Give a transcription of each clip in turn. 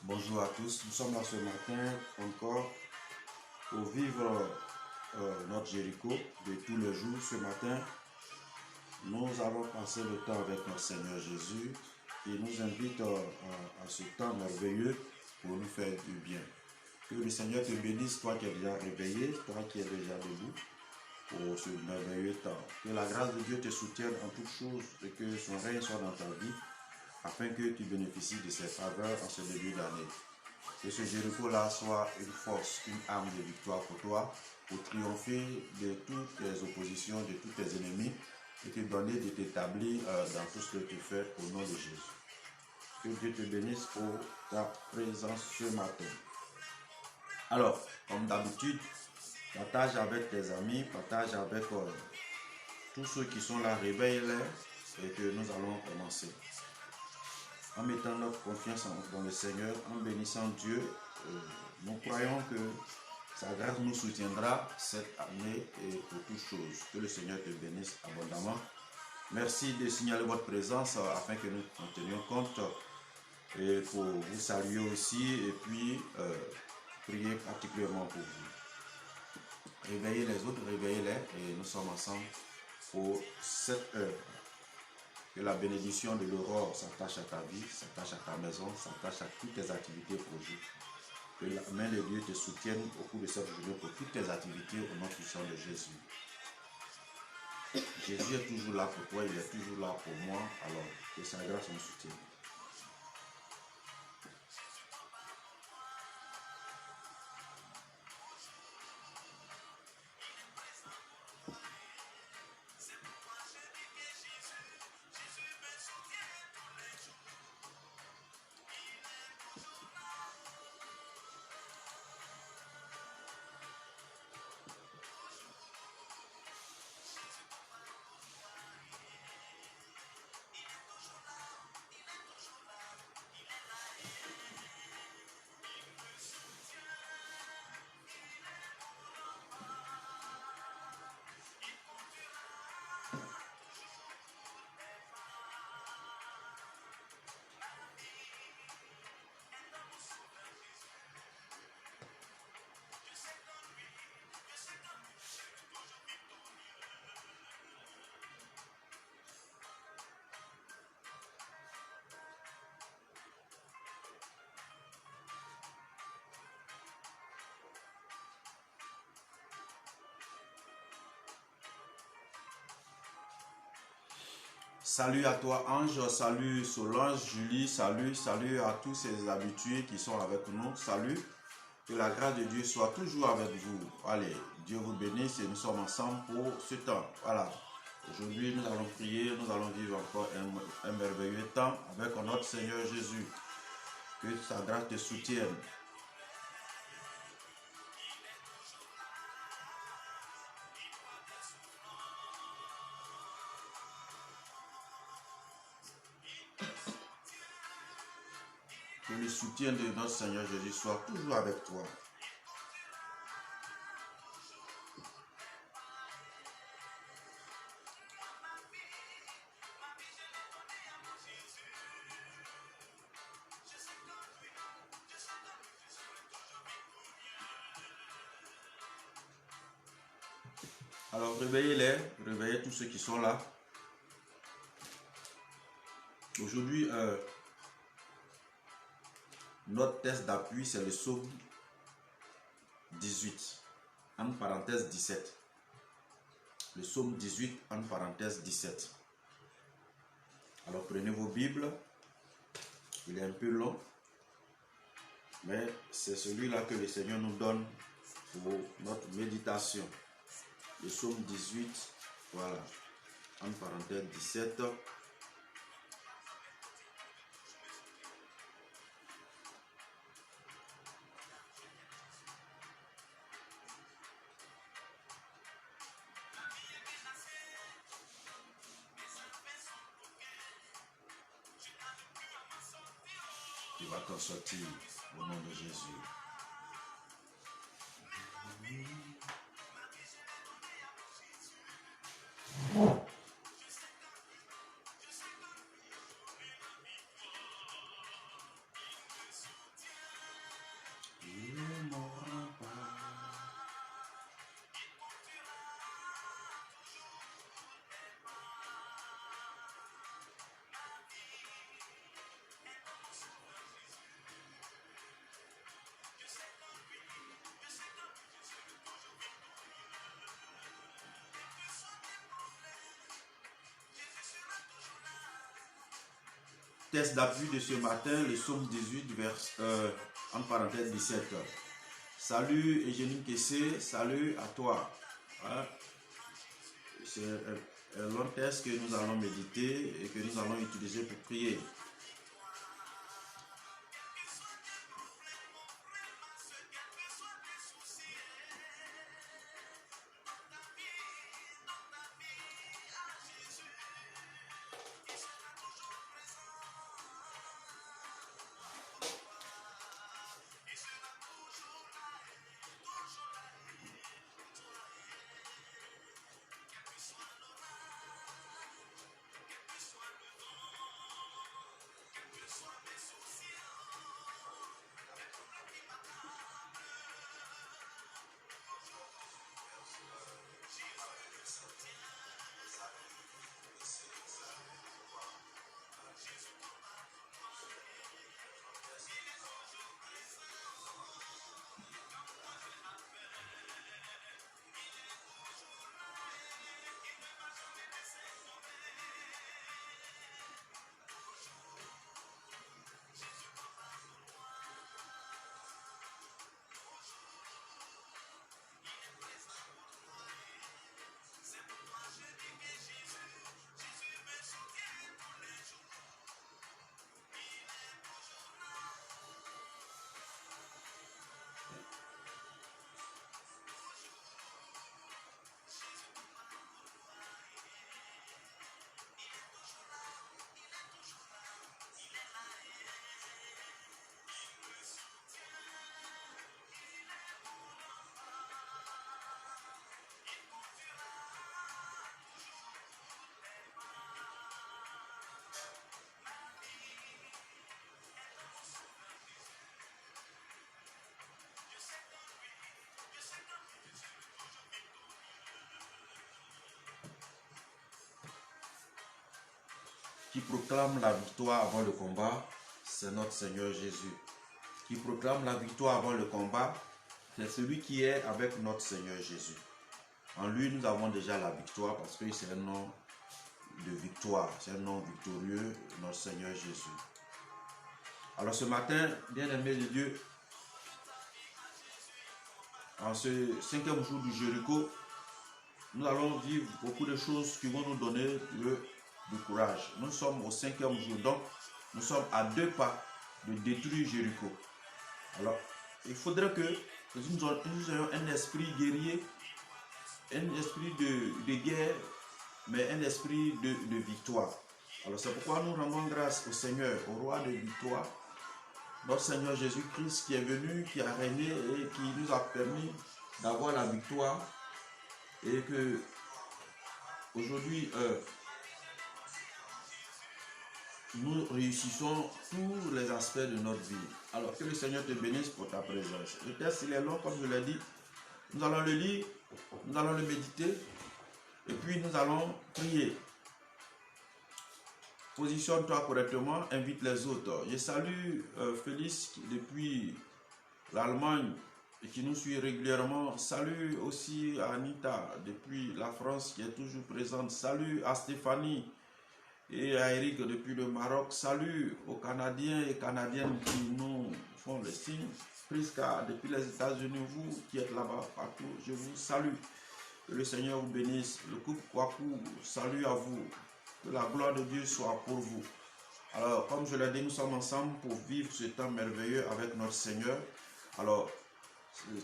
Bonjour à tous, nous sommes là ce matin encore pour vivre notre Jéricho de tous les jours. Ce matin, nous allons passer le temps avec notre Seigneur Jésus qui nous invite à ce temps merveilleux pour nous faire du bien. Que le Seigneur te bénisse, toi qui es déjà réveillé, toi qui es déjà debout pour ce merveilleux temps. Que la grâce de Dieu te soutienne en toutes choses et que son règne soit dans ta vie afin que tu bénéficies de ses faveurs en ce début d'année. Que ce Jéricho-là soit une force, une arme de victoire pour toi, pour triompher de toutes tes oppositions, de tous tes ennemis, et te donner de t'établir dans tout ce que tu fais au nom de Jésus. Que Dieu te bénisse pour ta présence ce matin. Alors, comme d'habitude, partage avec tes amis, partage avec tous ceux qui sont là, réveille-les, et que nous allons commencer. En mettant notre confiance dans le Seigneur, en bénissant Dieu, nous croyons que sa grâce nous soutiendra cette année et pour toutes choses. Que le Seigneur te bénisse abondamment. Merci de signaler votre présence afin que nous en tenions compte et pour vous saluer aussi et puis prier particulièrement pour vous. Réveillez les autres, réveillez-les et nous sommes ensemble pour cette heure. Que la bénédiction de l'aurore s'attache à ta vie, s'attache à ta maison, s'attache à toutes tes activités projets. Que la main de Dieu te soutienne au cours de cette journée pour toutes tes activités au nom puissant de Jésus. Jésus est toujours là pour toi, il est toujours là pour moi, alors que sa grâce me soutienne. Salut à toi Ange, salut Solange, Julie, salut à tous ces habitués qui sont avec nous, salut, que la grâce de Dieu soit toujours avec vous. Allez, Dieu vous bénisse et nous sommes ensemble pour ce temps. Voilà, aujourd'hui nous allons prier, nous allons vivre encore un merveilleux temps avec notre Seigneur Jésus. Que sa grâce te soutienne. Que le soutien de notre Seigneur Jésus soit toujours avec toi. Alors réveillez-les, réveillez tous ceux qui sont là. Aujourd'hui, notre test d'appui, c'est le psaume 18, entre parenthèses 17. Le psaume 18, entre parenthèses 17. Alors prenez vos Bibles, il est un peu long, mais c'est celui-là que le Seigneur nous donne pour notre méditation. le psaume 18, voilà, en parenthèse 17. Il va t'en sortir au nom de Jésus. Il est mon rempart. Test d'appui de ce matin, le psaume 18, en parenthèse 17. Salut Eugénie Kessé, salut à toi. Hein? C'est un long test que nous allons méditer et que nous allons utiliser pour prier. Qui proclame la victoire avant le combat, c'est notre Seigneur Jésus. Qui proclame la victoire avant le combat, c'est celui qui est avec notre Seigneur Jésus. En lui, nous avons déjà la victoire parce que c'est un nom de victoire, c'est un nom victorieux, notre Seigneur Jésus. Alors ce matin, bien-aimés de Dieu, en ce 5e jour du Jéricho, nous allons vivre beaucoup de choses qui vont nous donner du courage. Nous sommes au 5e jour, donc nous sommes à 2 pas de détruire Jéricho. Alors, il faudrait que nous ayons un esprit guerrier, un esprit de guerre, mais un esprit de victoire. Alors c'est pourquoi nous rendons grâce au Seigneur, au roi de victoire, notre Seigneur Jésus-Christ qui est venu, qui a régné et qui nous a permis d'avoir la victoire et que aujourd'hui nous réussissons tous les aspects de notre vie. Alors que le Seigneur te bénisse pour ta présence. Le texte il est long comme je l'ai dit. Nous allons le lire, nous allons le méditer et puis nous allons prier. Positionne-toi correctement, invite les autres. Je salue Félix depuis l'Allemagne et qui nous suit régulièrement. Salut aussi à Anita depuis la France qui est toujours présente. Salut à Stéphanie et à Eric depuis le Maroc. Salut aux Canadiens et Canadiennes qui nous font le signe. Priska depuis les États-Unis, vous qui êtes là-bas partout, je vous salue. Que le Seigneur vous bénisse. Le couple Kwaku, salut à vous. Que la gloire de Dieu soit pour vous. Alors, comme je l'ai dit, nous sommes ensemble pour vivre ce temps merveilleux avec notre Seigneur. Alors,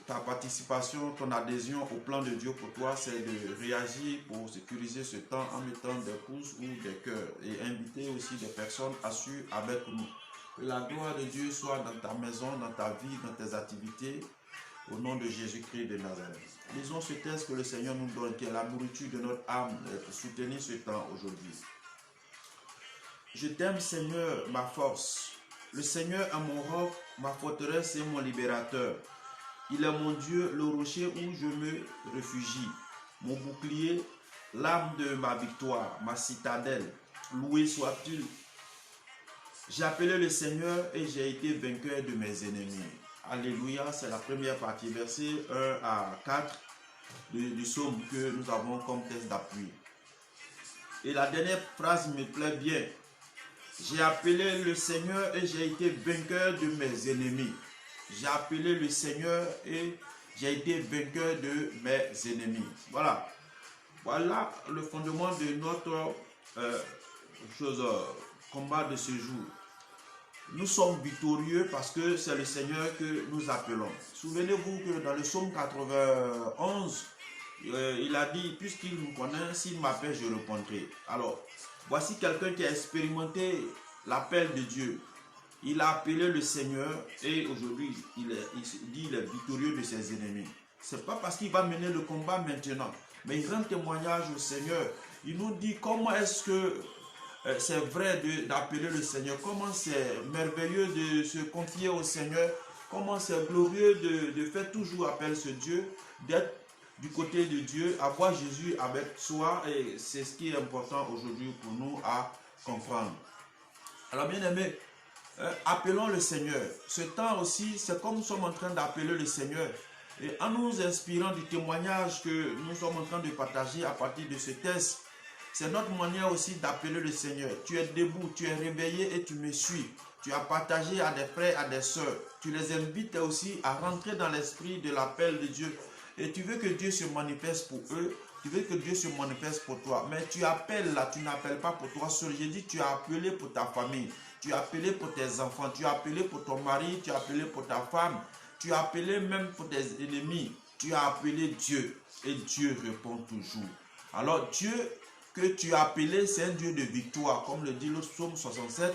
ta participation, ton adhésion au plan de Dieu pour toi, c'est de réagir pour sécuriser ce temps en mettant des pouces ou des cœurs et inviter aussi des personnes à suivre avec nous. Que la gloire de Dieu soit dans ta maison, dans ta vie, dans tes activités, au nom de Jésus-Christ de Nazareth. Lisons ce texte que le Seigneur nous donne, qui est la nourriture de notre âme, pour soutenir ce temps aujourd'hui. Je t'aime, Seigneur, ma force. Le Seigneur est mon roc, ma forteresse et mon libérateur. Il est mon Dieu, le rocher où je me réfugie, mon bouclier, l'arme de ma victoire, ma citadelle. Loué sois-tu. J'ai appelé le Seigneur et j'ai été vainqueur de mes ennemis. Alléluia, c'est la première partie, versets 1 à 4 du psaume que nous avons comme texte d'appui. Et la dernière phrase me plaît bien. J'ai appelé le Seigneur et j'ai été vainqueur de mes ennemis. J'ai appelé le Seigneur et j'ai été vainqueur de mes ennemis. Voilà. Voilà le fondement de notre combat de ce jour. Nous sommes victorieux parce que c'est le Seigneur que nous appelons. Souvenez-vous que dans le psaume 91, il a dit, puisqu'il me connaît, s'il m'appelle, je répondrai. Alors, voici quelqu'un qui a expérimenté l'appel de Dieu. Il a appelé le Seigneur et aujourd'hui, il dit qu'il est victorieux de ses ennemis. Ce n'est pas parce qu'il va mener le combat maintenant, mais il rend témoignage au Seigneur. Il nous dit comment est-ce que c'est vrai d'appeler le Seigneur, comment c'est merveilleux de se confier au Seigneur, comment c'est glorieux de faire toujours appel à ce Dieu, d'être du côté de Dieu, avoir Jésus avec soi, et c'est ce qui est important aujourd'hui pour nous à comprendre. Alors bien aimé, appelons le Seigneur. Ce temps aussi, c'est comme nous sommes en train d'appeler le Seigneur. Et en nous inspirant du témoignage que nous sommes en train de partager à partir de ce texte, c'est notre manière aussi d'appeler le Seigneur. Tu es debout, tu es réveillé et tu me suis. Tu as partagé à des frères, à des sœurs. Tu les invites aussi à rentrer dans l'esprit de l'appel de Dieu. Et tu veux que Dieu se manifeste pour eux. Tu veux que Dieu se manifeste pour toi. Mais tu appelles là, tu n'appelles pas pour toi seul. J'ai dit, tu as appelé pour ta famille. Tu as appelé pour tes enfants. Tu as appelé pour ton mari. Tu as appelé pour ta femme. Tu as appelé même pour tes ennemis. Tu as appelé Dieu. Et Dieu répond toujours. Alors Dieu que tu as appelé, c'est un Dieu de victoire. Comme le dit le psaume 67.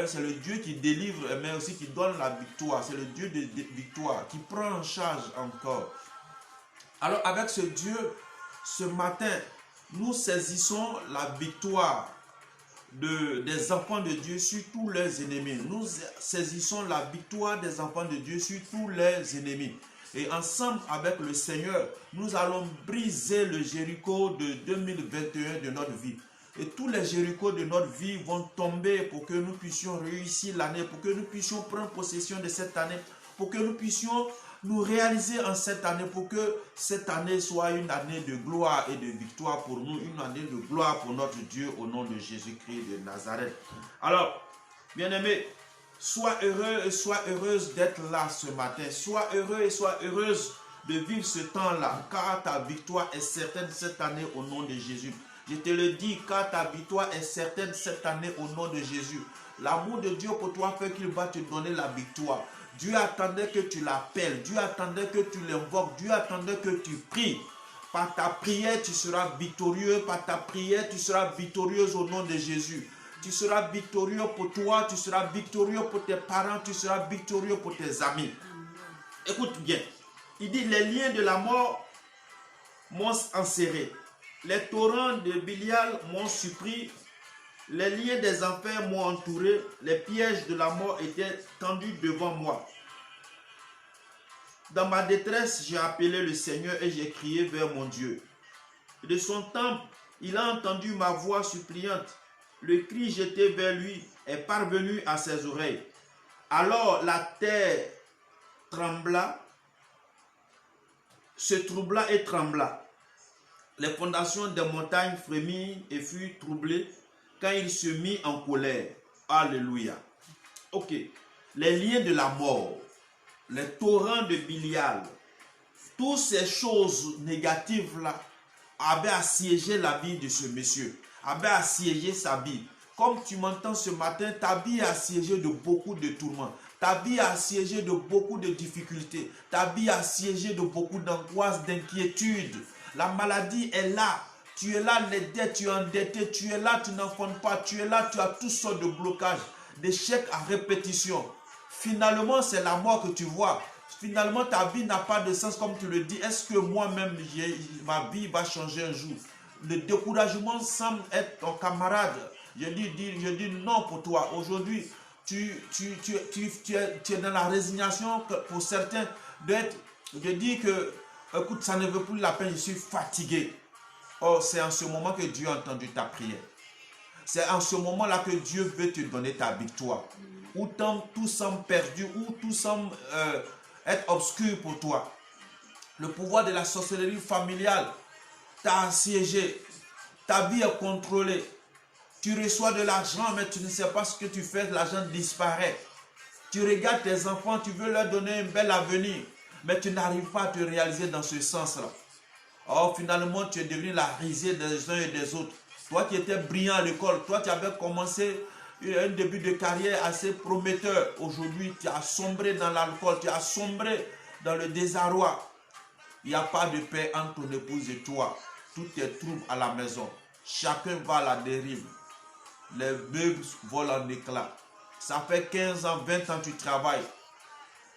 C'est le Dieu qui délivre, mais aussi qui donne la victoire. C'est le Dieu de victoire qui prend en charge encore. Alors avec ce Dieu, ce matin, nous saisissons la victoire des enfants de Dieu sur tous leurs ennemis. Nous saisissons la victoire des enfants de Dieu sur tous leurs ennemis. Et ensemble avec le Seigneur, nous allons briser le Jéricho de 2021 de notre vie. Et tous les Jérichos de notre vie vont tomber pour que nous puissions réussir l'année, pour que nous puissions prendre possession de cette année, pour que nous puissions nous réaliser en cette année, pour que cette année soit une année de gloire et de victoire pour nous, une année de gloire pour notre Dieu au nom de Jésus-Christ de Nazareth. Alors, bien-aimés, sois heureux et sois heureuse d'être là ce matin. Sois heureux et sois heureuse de vivre ce temps-là, car ta victoire est certaine cette année au nom de Jésus. Je te le dis, car ta victoire est certaine cette année au nom de Jésus. L'amour de Dieu pour toi fait qu'il va te donner la victoire. Dieu attendait que tu l'appelles, Dieu attendait que tu l'invoques, Dieu attendait que tu pries. Par ta prière, tu seras victorieux, par ta prière, tu seras victorieuse au nom de Jésus. Tu seras victorieux pour toi, tu seras victorieux pour tes parents, tu seras victorieux pour tes amis. Écoute bien, il dit les liens de la mort m'ont enserré. Les torrents de Bilial m'ont surpris, les liens des enfers m'ont entouré, les pièges de la mort étaient tendus devant moi. Dans ma détresse, j'ai appelé le Seigneur et j'ai crié vers mon Dieu. De son temple, il a entendu ma voix suppliante. Le cri jeté vers lui est parvenu à ses oreilles. Alors la terre trembla, se troubla et trembla. Les fondations des montagnes frémirent et furent troublées quand il se mit en colère. Alléluia. Ok. Les liens de la mort, les torrents de Bilial, toutes ces choses négatives-là avait assiégé la vie de ce monsieur, avait assiégé sa vie. Comme tu m'entends ce matin, ta vie est assiégée de beaucoup de tourments. Ta vie est assiégée de beaucoup de difficultés. Ta vie est assiégée de beaucoup d'angoisse, d'inquiétude. La maladie est là. Tu es là, les dettes, tu es endetté. Tu es là, tu n'enfantes pas. Tu es là, tu as toutes sortes de blocages, d'échecs à répétition. Finalement, c'est la mort que tu vois. Finalement, ta vie n'a pas de sens comme tu le dis. Est-ce que moi-même, ma vie va changer un jour? Le découragement semble être ton camarade. Je dis non pour toi. Aujourd'hui, tu es dans la résignation pour certains de dire que, écoute, ça ne veut plus la peine, je suis fatigué. Or, c'est en ce moment que Dieu a entendu ta prière. C'est en ce moment-là que Dieu veut te donner ta victoire. Où tout semble perdu, où tout semble être obscur pour toi. Le pouvoir de la sorcellerie familiale t'a assiégé. Ta vie est contrôlée. Tu reçois de l'argent, mais tu ne sais pas ce que tu fais, l'argent disparaît. Tu regardes tes enfants, tu veux leur donner un bel avenir, mais tu n'arrives pas à te réaliser dans ce sens-là. Or, finalement, tu es devenu la risée des uns et des autres. Toi qui étais brillant à l'école, toi qui avais commencé un début de carrière assez prometteur, aujourd'hui, tu as sombré dans l'alcool, tu as sombré dans le désarroi. Il n'y a pas de paix entre ton épouse et toi. Tout est trouble à la maison. Chacun va à la dérive. Les meubles volent en éclats. Ça fait 15 ans, 20 ans que tu travailles.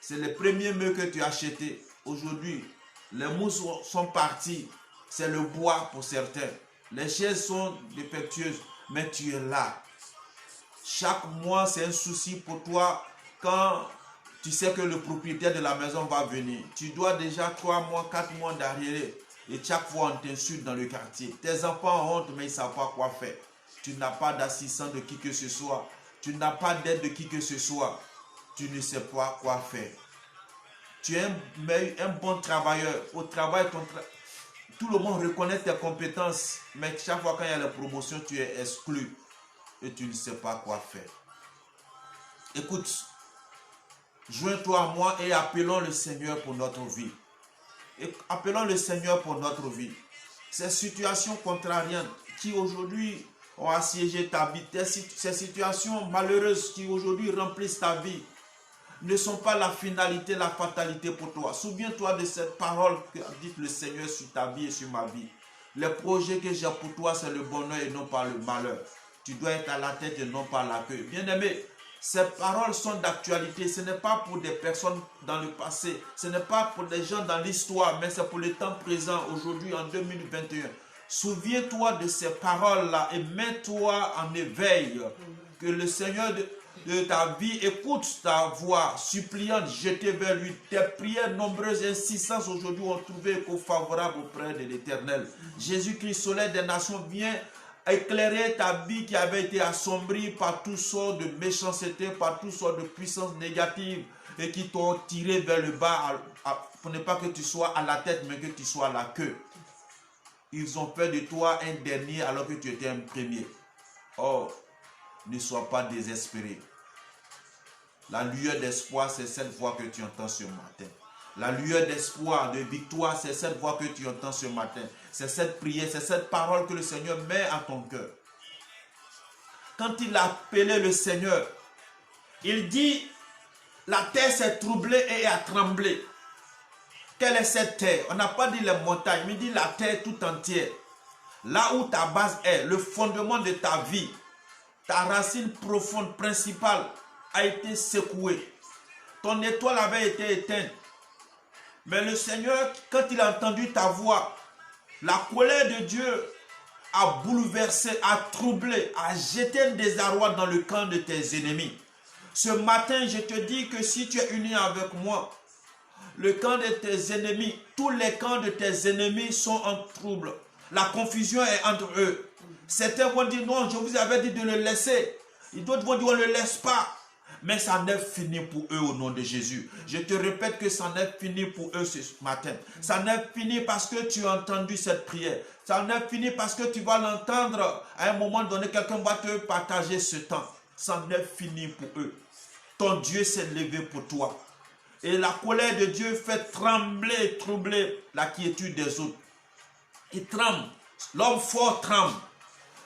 C'est les premiers meubles que tu as achetés. Aujourd'hui, les mousses sont parties. C'est le bois pour certains. Les chaises sont défectueuses, mais tu es là. Chaque mois, c'est un souci pour toi quand tu sais que le propriétaire de la maison va venir. Tu dois déjà 3 mois, 4 mois d'arriéré. Et chaque fois, on t'insulte dans le quartier. Tes enfants ont honte, mais ils ne savent pas quoi faire. Tu n'as pas d'assistant de qui que ce soit. Tu n'as pas d'aide de qui que ce soit. Tu ne sais pas quoi faire. Tu es un bon travailleur. Au travail, tout le monde reconnaît tes compétences. Mais chaque fois quand il y a la promotion, tu es exclu. Et tu ne sais pas quoi faire. Écoute, joins-toi à moi et appelons le Seigneur pour notre vie. Et appelons le Seigneur pour notre vie. Ces situations contrariantes qui aujourd'hui ont assiégé ta vie, ces situations malheureuses qui aujourd'hui remplissent ta vie, ne sont pas la finalité, la fatalité pour toi. Souviens-toi de cette parole que dit le Seigneur sur ta vie et sur ma vie. Les projets que j'ai pour toi, c'est le bonheur et non pas le malheur. Tu dois être à la tête et non pas à la queue. Bien-aimé, ces paroles sont d'actualité. Ce n'est pas pour des personnes dans le passé. Ce n'est pas pour des gens dans l'histoire, mais c'est pour le temps présent, aujourd'hui, en 2021. Souviens-toi de ces paroles-là et mets-toi en éveil. Que le Seigneur de ta vie écoute ta voix suppliante, jetée vers lui. Tes prières nombreuses et insistances aujourd'hui ont trouvé écho favorable auprès de l'Éternel. Jésus-Christ, soleil des nations, vient éclairer ta vie qui avait été assombrie par toutes sortes de méchanceté, par toutes sortes de puissances négatives et qui t'ont tiré vers le bas pour ne pas que tu sois à la tête mais que tu sois à la queue. Ils ont fait de toi un dernier alors que tu étais un premier. Oh, ne sois pas désespéré. La lueur d'espoir, c'est cette voix que tu entends ce matin. La lueur d'espoir, de victoire, c'est cette voix que tu entends ce matin. C'est cette prière, c'est cette parole que le Seigneur met à ton cœur. Quand il a appelé le Seigneur, il dit, la terre s'est troublée et a tremblé. Quelle est cette terre? On n'a pas dit les montagnes, mais il dit la terre tout entière. Là où ta base est, le fondement de ta vie, ta racine profonde, principale, a été secouée. Ton étoile avait été éteinte. Mais le Seigneur, quand il a entendu ta voix, la colère de Dieu a bouleversé, a troublé, a jeté un désarroi dans le camp de tes ennemis. Ce matin, je te dis que si tu es uni avec moi, le camp de tes ennemis, tous les camps de tes ennemis sont en trouble. La confusion est entre eux. Certains vont dire non, je vous avais dit de le laisser. D'autres vont dire on ne le laisse pas. Mais ça n'est fini pour eux au nom de Jésus. Je te répète que ça n'est fini pour eux ce matin. Ça n'est fini parce que tu as entendu cette prière. Ça n'est fini parce que tu vas l'entendre. À un moment donné, quelqu'un va te partager ce temps. Ça n'est fini pour eux. Ton Dieu s'est levé pour toi. Et la colère de Dieu fait trembler et troubler la quiétude des autres. il tremble. L'homme fort tremble.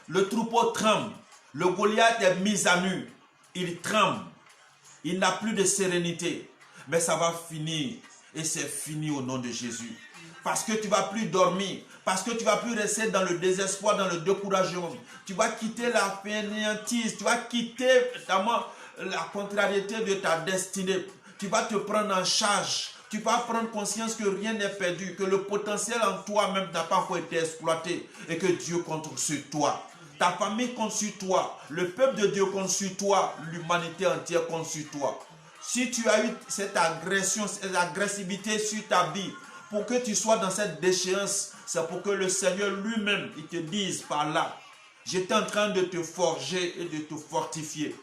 Le troupeau tremble. Le Goliath est mis à nu. Il tremble. Il n'a plus de sérénité. Mais ça va finir. Et c'est fini au nom de Jésus. Parce que tu ne vas plus dormir. Parce que tu ne vas plus rester dans le désespoir, dans le découragement. Tu vas quitter la fainéantise. Tu vas quitter notamment la contrariété de ta destinée. Tu vas te prendre en charge. Tu vas prendre conscience que rien n'est perdu. Que le potentiel en toi-même n'a pas encore été exploité. Et que Dieu compte sur toi. Ta famille compte sur toi. Le peuple de Dieu compte sur toi. L'humanité entière compte sur toi. Si tu as eu cette agression, cette agressivité sur ta vie, pour que tu sois dans cette déchéance, c'est pour que le Seigneur lui-même, il te dise par là, j'étais en train de te forger et de te fortifier.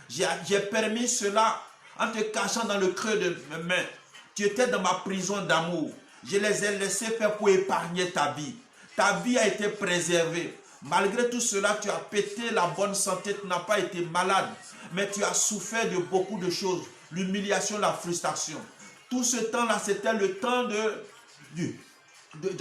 J'ai permis cela en te cachant dans le creux de mes mains. Tu étais dans ma prison d'amour. Je les ai laissés faire pour épargner ta vie. Ta vie a été préservée. Malgré tout cela, tu as pété la bonne santé, tu n'as pas été malade. Mais tu as souffert de beaucoup de choses. L'humiliation, la frustration. Tout ce temps-là, c'était le temps de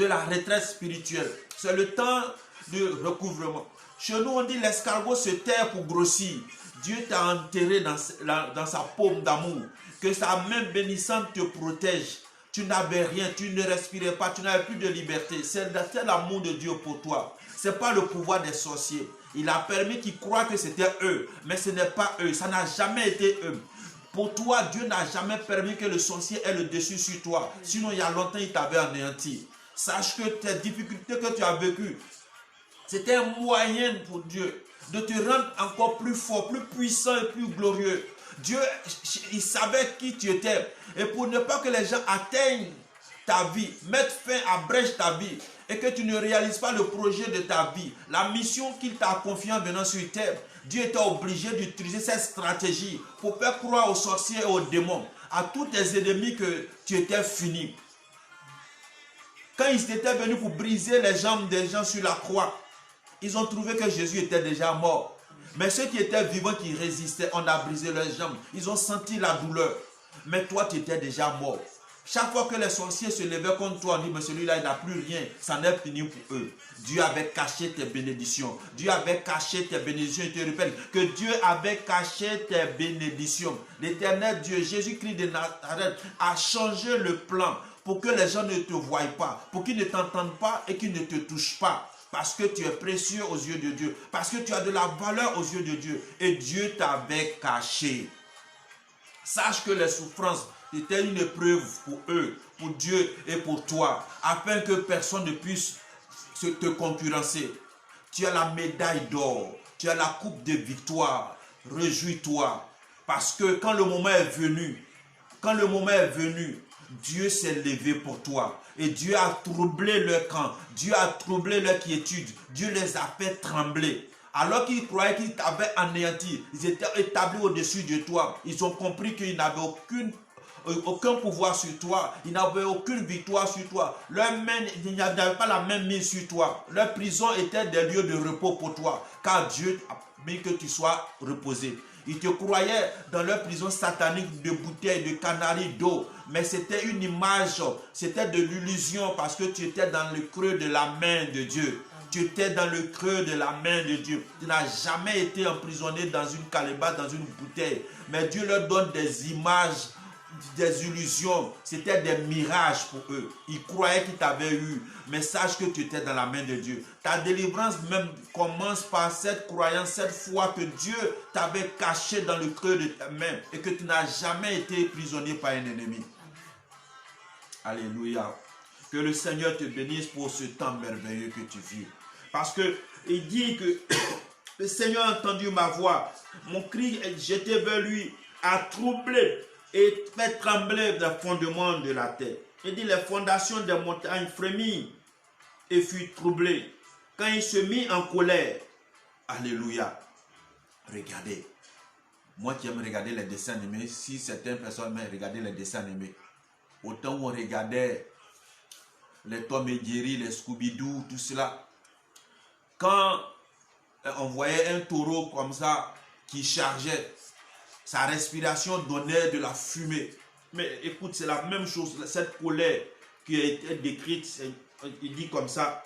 la retraite spirituelle. C'est le temps de recouvrement. Chez nous, on dit l'escargot se terre pour grossir. Dieu t'a enterré dans sa paume d'amour. Que sa main bénissante te protège. Tu n'avais rien, tu ne respirais pas, tu n'avais plus de liberté. C'est l'amour de Dieu pour toi. Ce n'est pas le pouvoir des sorciers. Il a permis qu'ils croient que c'était eux. Mais ce n'est pas eux. Ça n'a jamais été eux. Pour toi, Dieu n'a jamais permis que le sorcier ait le dessus sur toi. Sinon, il y a longtemps, il t'avait anéanti. Sache que tes difficultés que tu as vécues, c'était un moyen pour Dieu de te rendre encore plus fort, plus puissant et plus glorieux. Dieu, il savait qui tu étais. Et pour ne pas que les gens atteignent ta vie, mettent fin, abrègent ta vie, et que tu ne réalises pas le projet de ta vie, la mission qu'il t'a confiée en venant sur terre, Dieu était obligé d'utiliser cette stratégie pour faire croire aux sorciers et aux démons, à tous tes ennemis que tu étais fini. Quand ils étaient venus pour briser les jambes des gens sur la croix, ils ont trouvé que Jésus était déjà mort. Mais ceux qui étaient vivants, qui résistaient, on a brisé leurs jambes. Ils ont senti la douleur. Mais toi, tu étais déjà mort. Chaque fois que les sorciers se levaient contre toi, on dit, mais celui-là, il n'a plus rien. Ça n'est fini pour eux. Dieu avait caché tes bénédictions. Dieu avait caché tes bénédictions. Je te rappelle que Dieu avait caché tes bénédictions. L'éternel Dieu, Jésus-Christ de Nazareth, a changé le plan pour que les gens ne te voient pas, pour qu'ils ne t'entendent pas et qu'ils ne te touchent pas. Parce que tu es précieux aux yeux de Dieu. Parce que tu as de la valeur aux yeux de Dieu. Et Dieu t'avait caché. Sache que les souffrances étaient une épreuve pour eux, pour Dieu et pour toi. Afin que personne ne puisse te concurrencer. Tu as la médaille d'or. Tu as la coupe de victoire. Réjouis-toi. Parce que quand le moment est venu, Dieu s'est levé pour toi. Et Dieu a troublé leur camp. Dieu a troublé leur quiétude. Dieu les a fait trembler. Alors qu'ils croyaient qu'ils t'avaient anéanti, ils étaient établis au-dessus de toi. Ils ont compris qu'ils n'avaient aucun pouvoir sur toi. Ils n'avaient aucune victoire sur toi. Leur main, ils n'avaient pas la même main sur toi. Leur prison était des lieux de repos pour toi. Car Dieu a mis que tu sois reposé. Ils te croyaient dans leur prison satanique de bouteilles, de canaries, d'eau. Mais c'était une image, c'était de l'illusion parce que tu étais dans le creux de la main de Dieu. Tu étais dans le creux de la main de Dieu. Tu n'as jamais été emprisonné dans une calebasse, dans une bouteille. Mais Dieu leur donne des images, des illusions. C'était des mirages pour eux. Ils croyaient qu'ils t'avaient eu. Mais sache que tu étais dans la main de Dieu. Ta délivrance même commence par cette croyance, cette foi que Dieu t'avait caché dans le creux de ta main et que tu n'as jamais été prisonnier par un ennemi. Alléluia. Que le Seigneur te bénisse pour ce temps merveilleux que tu vis. Parce que il dit que le Seigneur a entendu ma voix. Mon cri est jeté vers lui, a troublé et fait trembler les fondements de la terre. Il dit les fondations des montagnes frémirent et furent troublées. Quand il se mit en colère, alléluia. Regardez. Moi qui aime regarder les dessins animés, si certaines personnes aiment regarder les dessins animés, autant où on regardait les Tom et Jerry, les Scooby-Doo, tout cela. Quand on voyait un taureau comme ça qui chargeait, sa respiration donnait de la fumée. Mais écoute, c'est la même chose, cette colère qui a été décrite, il dit comme ça,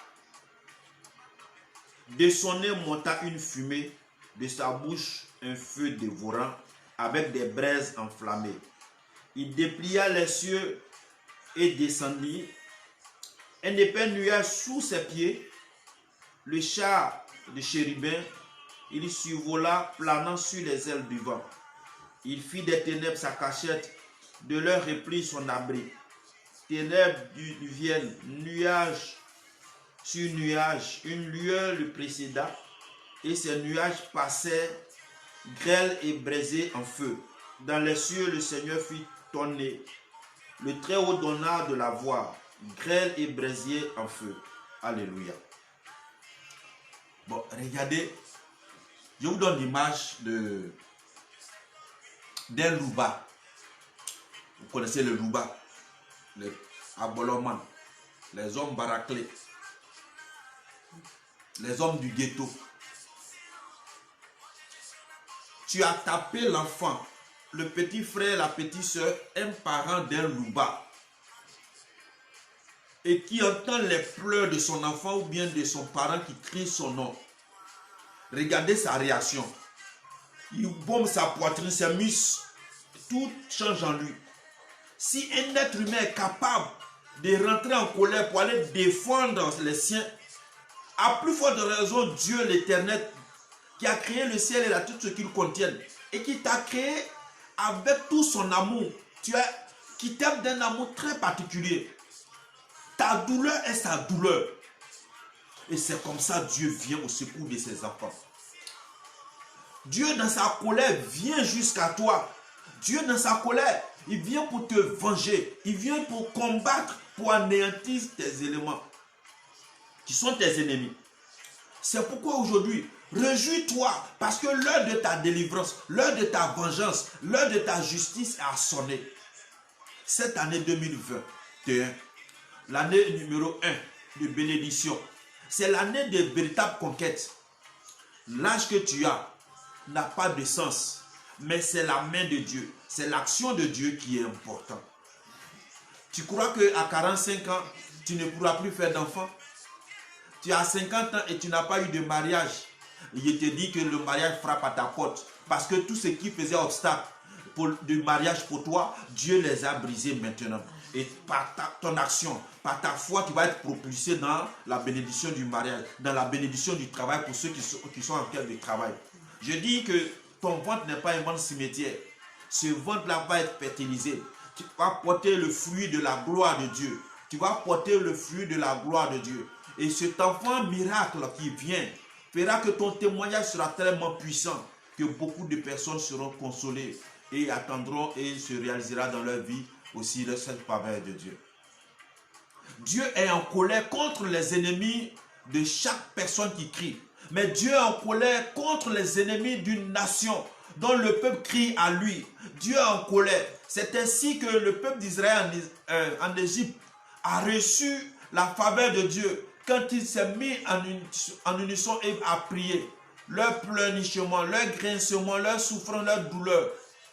De son nez monta une fumée, de sa bouche un feu dévorant, avec des braises enflammées. Il déplia les cieux et descendit. Un épais nuage sous ses pieds, le char de chérubin, il survola, planant sur les ailes du vent. Il fit des ténèbres sa cachette, de leur repli son abri. Ténèbres viennent, nuage sur nuage, une lueur le précéda, et ces nuages passaient, grêles et braisés en feu. Dans les cieux, le Seigneur fit tonner. Le Très-Haut donna de la voix, grêle et braisier en feu. Alléluia. Bon, regardez, je vous donne l'image d'un louba. Vous connaissez le louba, les aboloman, les hommes baraclés, les hommes du ghetto. Tu as tapé l'enfant, le petit frère, la petite soeur, un parent d'un louba, et qui entend les pleurs de son enfant ou bien de son parent qui crie son nom. Regardez sa réaction. Il bombe sa poitrine, ses muscles, tout change en lui. Si un être humain est capable de rentrer en colère pour aller défendre les siens, à plus forte raison, Dieu l'Éternel, qui a créé le ciel et la tout ce qu'il contient, et qui t'a créé avec tout son amour, qui t'aime d'un amour très particulier. Ta douleur est sa douleur. Et c'est comme ça que Dieu vient au secours de ses enfants. Dieu dans sa colère vient jusqu'à toi. Dieu dans sa colère, il vient pour te venger. Il vient pour combattre, pour anéantir tes éléments qui sont tes ennemis. C'est pourquoi aujourd'hui, réjouis-toi parce que l'heure de ta délivrance, l'heure de ta vengeance, l'heure de ta justice a sonné. Cette année 2021, l'année numéro 1 de bénédiction, c'est l'année de véritable conquête. L'âge que tu as n'a pas de sens, mais c'est la main de Dieu, c'est l'action de Dieu qui est importante. Tu crois qu'à 45 ans, tu ne pourras plus faire d'enfants? Tu as 50 ans et tu n'as pas eu de mariage. Je te dis que le mariage frappe à ta porte. Parce que tout ce qui faisait obstacle du mariage pour toi, Dieu les a brisés maintenant. Et par ton action, par ta foi, tu vas être propulsé dans la bénédiction du mariage, dans la bénédiction du travail pour ceux qui sont en quête de travail. Je dis que ton ventre n'est pas un ventre cimetière. Ce ventre-là va être fertilisé. Tu vas porter le fruit de la gloire de Dieu. Tu vas porter le fruit de la gloire de Dieu. Et cet enfant miracle qui vient fera que ton témoignage sera tellement puissant que beaucoup de personnes seront consolées et attendront et se réalisera dans leur vie aussi le seul faveur de Dieu. Dieu est en colère contre les ennemis de chaque personne qui crie. Mais Dieu est en colère contre les ennemis d'une nation dont le peuple crie à lui. Dieu est en colère. C'est ainsi que le peuple d'Israël en Égypte a reçu la faveur de Dieu quand il s'est mis en unisson et a prié. Leur pleurnichement, leur grincement, leur souffrance, leur douleur,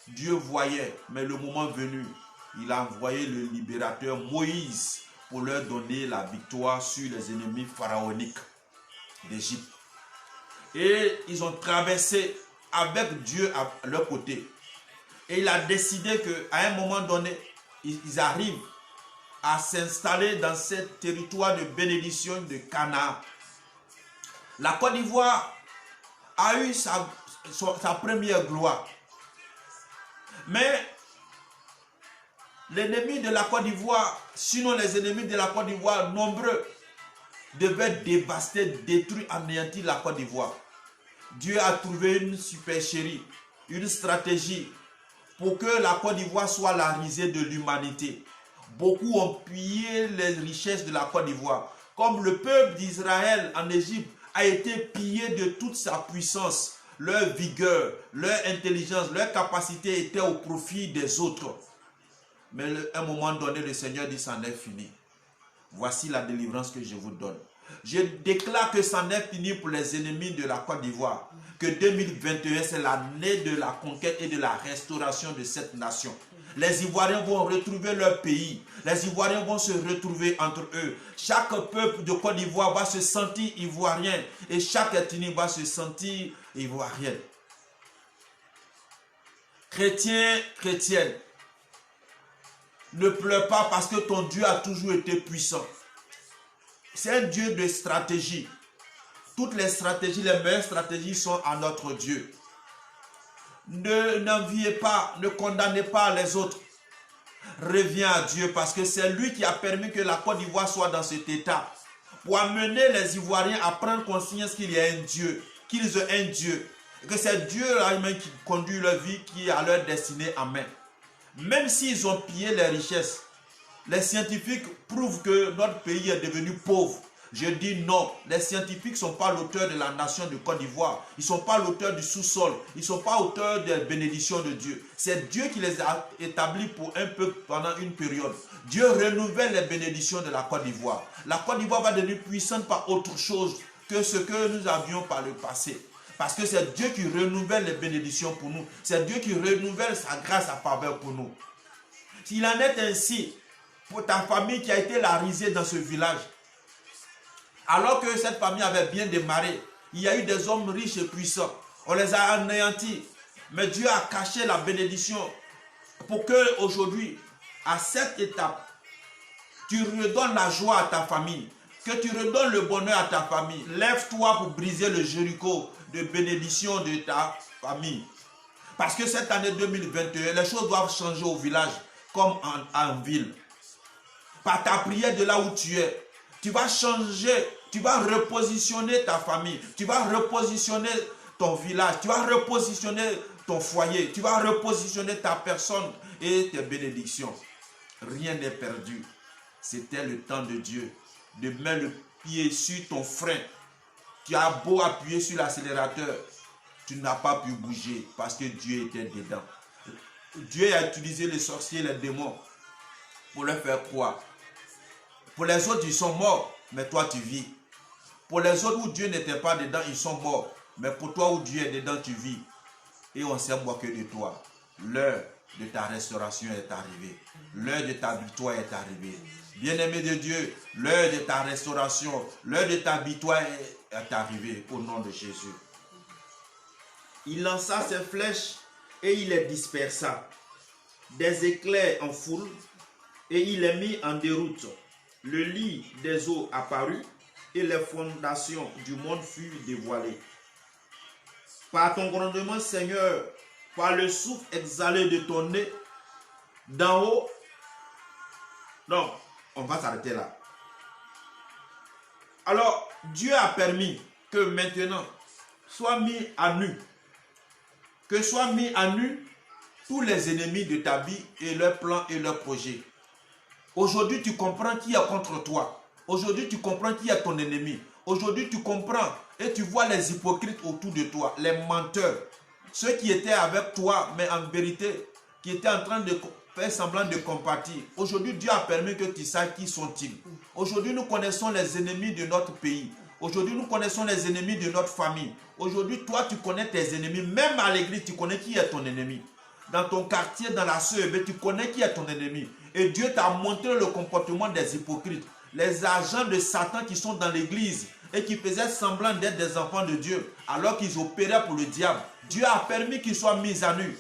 Dieu voyait. Mais le moment venu, il a envoyé le libérateur Moïse pour leur donner la victoire sur les ennemis pharaoniques d'Égypte. Et ils ont traversé avec Dieu à leur côté. Et il a décidé qu'à un moment donné, ils arrivent à s'installer dans ce territoire de bénédiction de Canaan. La Côte d'Ivoire a eu sa première gloire. Mais l'ennemi de la Côte d'Ivoire, sinon les ennemis de la Côte d'Ivoire, nombreux, devaient dévaster, détruire, anéantir la Côte d'Ivoire. Dieu a trouvé une supercherie, une stratégie pour que la Côte d'Ivoire soit la risée de l'humanité. Beaucoup ont pillé les richesses de la Côte d'Ivoire. Comme le peuple d'Israël en Égypte a été pillé de toute sa puissance, leur vigueur, leur intelligence, leur capacité étaient au profit des autres. Mais à un moment donné, le Seigneur dit, c'en est fini. Voici la délivrance que je vous donne. Je déclare que c'en est fini pour les ennemis de la Côte d'Ivoire. Que 2021, c'est l'année de la conquête et de la restauration de cette nation. Les Ivoiriens vont retrouver leur pays. Les Ivoiriens vont se retrouver entre eux. Chaque peuple de Côte d'Ivoire va se sentir ivoirien et chaque ethnie va se sentir ivoirienne. Chrétien, chrétienne, ne pleure pas parce que ton Dieu a toujours été puissant. C'est un Dieu de stratégie. Toutes les stratégies, les meilleures stratégies sont à notre Dieu. N'enviez pas, ne condamnez pas les autres. Reviens à Dieu parce que c'est lui qui a permis que la Côte d'Ivoire soit dans cet état. Pour amener les Ivoiriens à prendre conscience qu'il y a un Dieu, qu'ils ont un Dieu. Et que c'est Dieu lui-même qui conduit leur vie, qui a leur destinée en main. Même s'ils ont pillé les richesses, les scientifiques prouvent que notre pays est devenu pauvre. Je dis non, les scientifiques ne sont pas l'auteur de la nation de Côte d'Ivoire. Ils ne sont pas l'auteur du sous-sol. Ils ne sont pas auteurs des bénédictions de Dieu. C'est Dieu qui les a établis pour un peu pendant une période. Dieu renouvelle les bénédictions de la Côte d'Ivoire. La Côte d'Ivoire va devenir puissante par autre chose que ce que nous avions par le passé. Parce que c'est Dieu qui renouvelle les bénédictions pour nous. C'est Dieu qui renouvelle sa grâce, sa faveur pour nous. S'il en est ainsi pour ta famille qui a été la risée dans ce village, alors que cette famille avait bien démarré, il y a eu des hommes riches et puissants. On les a anéantis. Mais Dieu a caché la bénédiction pour que aujourd'hui, à cette étape, tu redonnes la joie à ta famille, que tu redonnes le bonheur à ta famille. Lève-toi pour briser le Jéricho de bénédiction de ta famille. Parce que cette année 2021, les choses doivent changer au village comme en ville. Par ta prière de là où tu es, tu vas changer, tu vas repositionner ta famille, tu vas repositionner ton village, tu vas repositionner ton foyer, tu vas repositionner ta personne et tes bénédictions. Rien n'est perdu. C'était le temps de Dieu de mettre le pied sur ton frein. Tu as beau appuyer sur l'accélérateur, tu n'as pas pu bouger parce que Dieu était dedans. Dieu a utilisé les sorciers, les démons pour leur faire croire. Pour les autres, ils sont morts, mais toi, tu vis. Pour les autres où Dieu n'était pas dedans, ils sont morts. Mais pour toi où Dieu est dedans, tu vis. Et on ne s'est moqué de toi. L'heure de ta restauration est arrivée. L'heure de ta victoire est arrivée. Bien-aimé de Dieu, l'heure de ta restauration, l'heure de ta victoire est arrivée au nom de Jésus. Il lança ses flèches et il les dispersa. Des éclairs en foule et il les mit en déroute. Le lit des eaux apparut et les fondations du monde furent dévoilées. Par ton grondement, Seigneur, par le souffle exhalé de ton nez, d'en haut. Non, on va s'arrêter là. Alors, Dieu a permis que maintenant soit mis à nu. Que soient mis à nu tous les ennemis de ta vie et leurs plans et leurs projets. Aujourd'hui, tu comprends qui est contre toi. Aujourd'hui, tu comprends qui est ton ennemi. Aujourd'hui, tu comprends et tu vois les hypocrites autour de toi, les menteurs. Ceux qui étaient avec toi, mais en vérité, qui étaient en train de faire semblant de compatir. Aujourd'hui, Dieu a permis que tu saches qui sont-ils. Aujourd'hui, nous connaissons les ennemis de notre pays. Aujourd'hui, nous connaissons les ennemis de notre famille. Aujourd'hui, toi, tu connais tes ennemis. Même à l'église, tu connais qui est ton ennemi. Dans ton quartier, dans la CEB, tu connais qui est ton ennemi. Et Dieu t'a montré le comportement des hypocrites. Les agents de Satan qui sont dans l'église et qui faisaient semblant d'être des enfants de Dieu alors qu'ils opéraient pour le diable. Dieu a permis qu'ils soient mis à nu.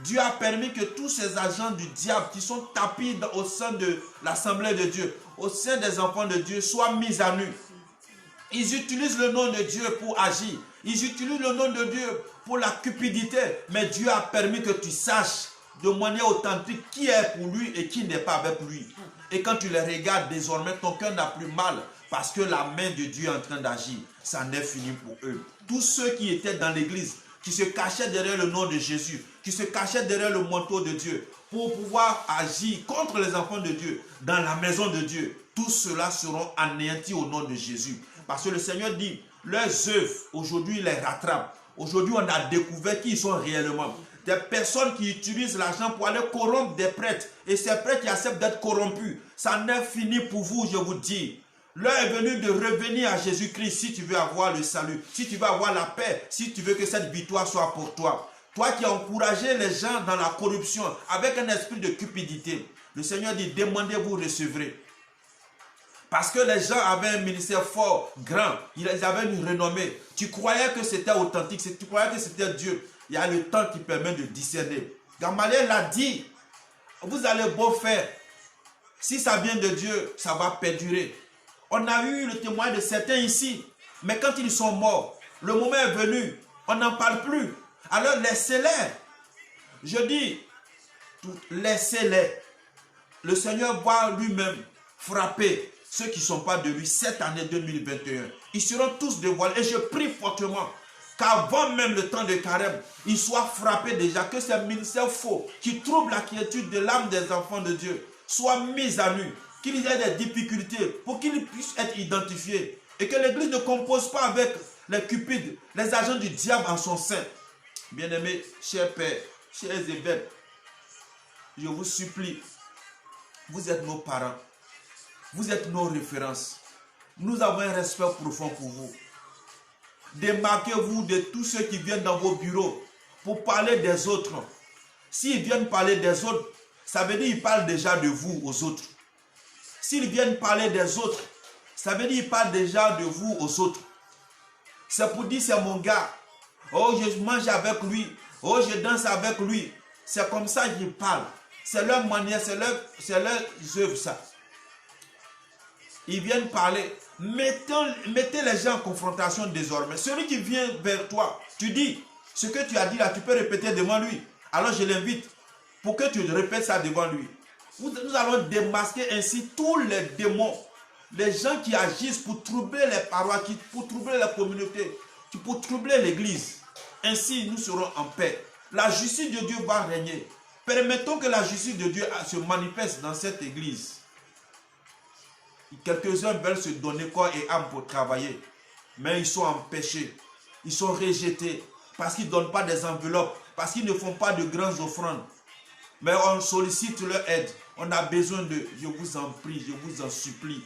Dieu a permis que tous ces agents du diable qui sont tapis au sein de l'assemblée de Dieu, au sein des enfants de Dieu, soient mis à nu. Ils utilisent le nom de Dieu pour agir. Ils utilisent le nom de Dieu pour la cupidité. Mais Dieu a permis que tu saches de manière authentique qui est pour lui et qui n'est pas avec lui. Et quand tu les regardes désormais, ton cœur n'a plus mal parce que la main de Dieu est en train d'agir. Ça n'est fini pour eux. Tous ceux qui étaient dans l'église, qui se cachaient derrière le nom de Jésus, qui se cachaient derrière le manteau de Dieu pour pouvoir agir contre les enfants de Dieu dans la maison de Dieu, tous ceux-là seront anéantis au nom de Jésus. Parce que le Seigneur dit, leurs œuvres, aujourd'hui, ils les rattrapent. Aujourd'hui, on a découvert qui ils sont réellement. Des personnes qui utilisent l'argent pour aller corrompre des prêtres. Et ces prêtres qui acceptent d'être corrompus. Ça n'est fini pour vous, je vous dis. L'heure est venue de revenir à Jésus-Christ si tu veux avoir le salut, si tu veux avoir la paix, si tu veux que cette victoire soit pour toi. Toi qui as encouragé les gens dans la corruption avec un esprit de cupidité. Le Seigneur dit, demandez, vous recevrez. Parce que les gens avaient un ministère fort, grand. Ils avaient une renommée. Tu croyais que c'était authentique. Tu croyais que c'était Dieu. Il y a le temps qui permet de discerner. Gamaliel l'a dit. Vous allez beau faire. Si ça vient de Dieu, ça va perdurer. On a eu le témoin de certains ici. Mais quand ils sont morts, le moment est venu. On n'en parle plus. Alors laissez-les. Je dis, laissez-les. Le Seigneur va lui-même frapper ceux qui ne sont pas de lui cette année 2021. Ils seront tous dévoilés. Et je prie fortement qu'avant même le temps de carême, ils soient frappés déjà, que ces ministères faux qui troublent la quiétude de l'âme des enfants de Dieu soient mis à nu, qu'il y ait des difficultés pour qu'ils puissent être identifiés et que l'Église ne compose pas avec les cupides, les agents du diable en son sein. Bien-aimés, chers pères, chers évêques, je vous supplie, vous êtes nos parents, vous êtes nos références. Nous avons un respect profond pour vous. Démarquez-vous de tous ceux qui viennent dans vos bureaux pour parler des autres. S'ils viennent parler des autres, ça veut dire qu'ils parlent déjà de vous aux autres. S'ils viennent parler des autres, ça veut dire qu'ils parlent déjà de vous aux autres. C'est pour dire c'est mon gars. Oh, je mange avec lui. Oh, je danse avec lui. C'est comme ça qu'ils parlent. C'est leur manière, c'est leur œuvre, ça. Ils viennent parler. Mettez les gens en confrontation désormais. Celui qui vient vers toi, tu dis, ce que tu as dit là, tu peux répéter devant lui. Alors je l'invite pour que tu répètes ça devant lui. Nous allons démasquer ainsi tous les démons, les gens qui agissent pour troubler les parois, pour troubler la communauté, pour troubler l'église. Ainsi, nous serons en paix. La justice de Dieu va régner. Permettons que la justice de Dieu se manifeste dans cette église. Quelques-uns veulent se donner corps et âme pour travailler, mais ils sont empêchés, ils sont rejetés, parce qu'ils ne donnent pas des enveloppes, parce qu'ils ne font pas de grandes offrandes. Mais on sollicite leur aide, on a besoin de, je vous en prie, je vous en supplie,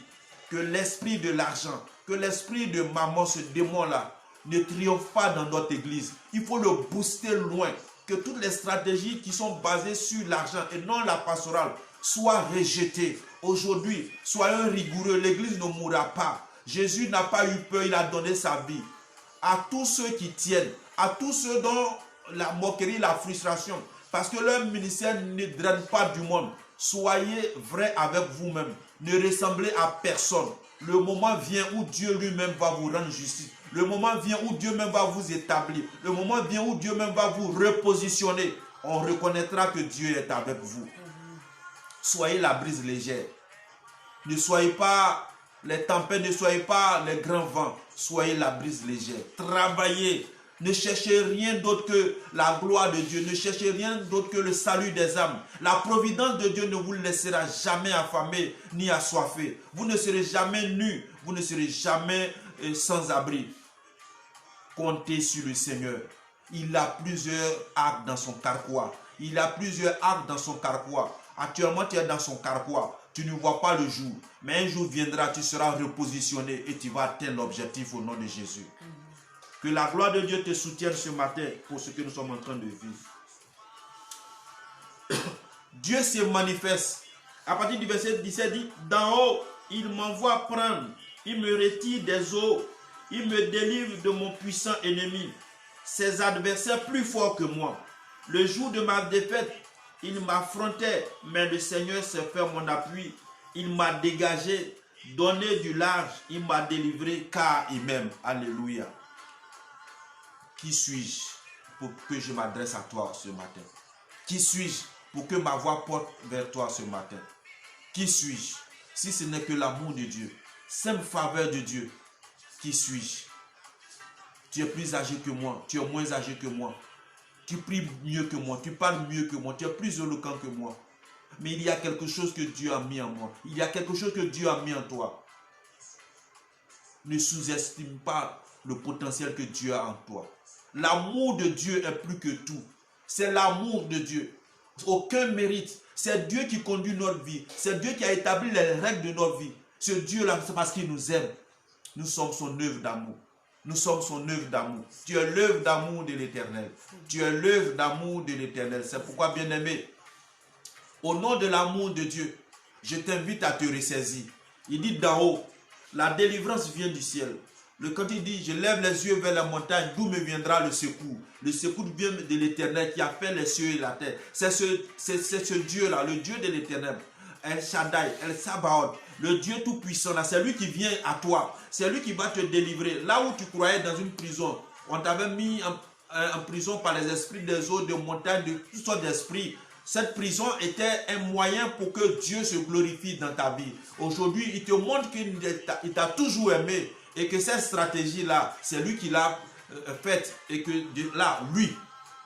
que l'esprit de l'argent, que l'esprit de maman, ce démon-là, ne triomphe pas dans notre église. Il faut le booster loin, que toutes les stratégies qui sont basées sur l'argent et non la pastorale soient rejetées. Aujourd'hui, soyons rigoureux, l'église ne mourra pas. Jésus n'a pas eu peur, il a donné sa vie. À tous ceux qui tiennent, à tous ceux dont la moquerie, la frustration, parce que leur ministère ne draine pas du monde. Soyez vrais avec vous-même, ne ressemblez à personne. Le moment vient où Dieu lui-même va vous rendre justice. Le moment vient où Dieu même va vous établir. Le moment vient où Dieu même va vous repositionner. On reconnaîtra que Dieu est avec vous. Soyez la brise légère. Ne soyez pas les tempêtes, ne soyez pas les grands vents. Soyez la brise légère. Travaillez. Ne cherchez rien d'autre que la gloire de Dieu. Ne cherchez rien d'autre que le salut des âmes. La providence de Dieu ne vous laissera jamais affamé ni assoiffé. Vous ne serez jamais nus. Vous ne serez jamais sans abri. Comptez sur le Seigneur. Il a plusieurs arcs dans son carquois. Il a plusieurs arcs dans son carquois. Actuellement, tu es dans son carquois. Tu ne vois pas le jour. Mais un jour viendra, tu seras repositionné et tu vas atteindre l'objectif au nom de Jésus. Que la gloire de Dieu te soutienne ce matin pour ce que nous sommes en train de vivre. Dieu se manifeste. À partir du verset 17, dit, d'en haut, il m'envoie prendre. Il me retire des eaux. Il me délivre de mon puissant ennemi. Ses adversaires plus forts que moi. Le jour de ma défaite, il m'affrontait, mais le Seigneur s'est fait mon appui. Il m'a dégagé, donné du large. Il m'a délivré car il m'aime. Alléluia. Qui suis-je pour que je m'adresse à toi ce matin? Qui suis-je pour que ma voix porte vers toi ce matin? Qui suis-je si ce n'est que l'amour de Dieu, simple faveur de Dieu? Qui suis-je? Tu es plus âgé que moi, tu es moins âgé que moi. Tu pries mieux que moi, tu parles mieux que moi, tu es plus éloquent que moi. Mais il y a quelque chose que Dieu a mis en moi. Il y a quelque chose que Dieu a mis en toi. Ne sous-estime pas le potentiel que Dieu a en toi. L'amour de Dieu est plus que tout. C'est l'amour de Dieu. Aucun mérite. C'est Dieu qui conduit notre vie. C'est Dieu qui a établi les règles de notre vie. Ce Dieu-là, c'est parce qu'il nous aime. Nous sommes son œuvre d'amour. Nous sommes son œuvre d'amour. Tu es l'œuvre d'amour de l'Éternel. Tu es l'œuvre d'amour de l'Éternel. C'est pourquoi, bien-aimé, au nom de l'amour de Dieu, je t'invite à te ressaisir. Il dit d'en haut, la délivrance vient du ciel. Quand il dit, je lève les yeux vers la montagne, d'où me viendra le secours. Le secours vient de l'Éternel qui a fait les cieux et la terre. C'est ce Dieu-là, le Dieu de l'Éternel. El Shaddai, El Sabaoth, le Dieu tout-puissant, c'est lui qui vient à toi. C'est lui qui va te délivrer. Là où tu croyais dans une prison, on t'avait mis en prison par les esprits des eaux, de montagnes, de toutes sortes d'esprits. Cette prison était un moyen pour que Dieu se glorifie dans ta vie. Aujourd'hui, il te montre qu'il t'a toujours aimé et que cette stratégie-là, c'est lui qui l'a faite et que là, lui,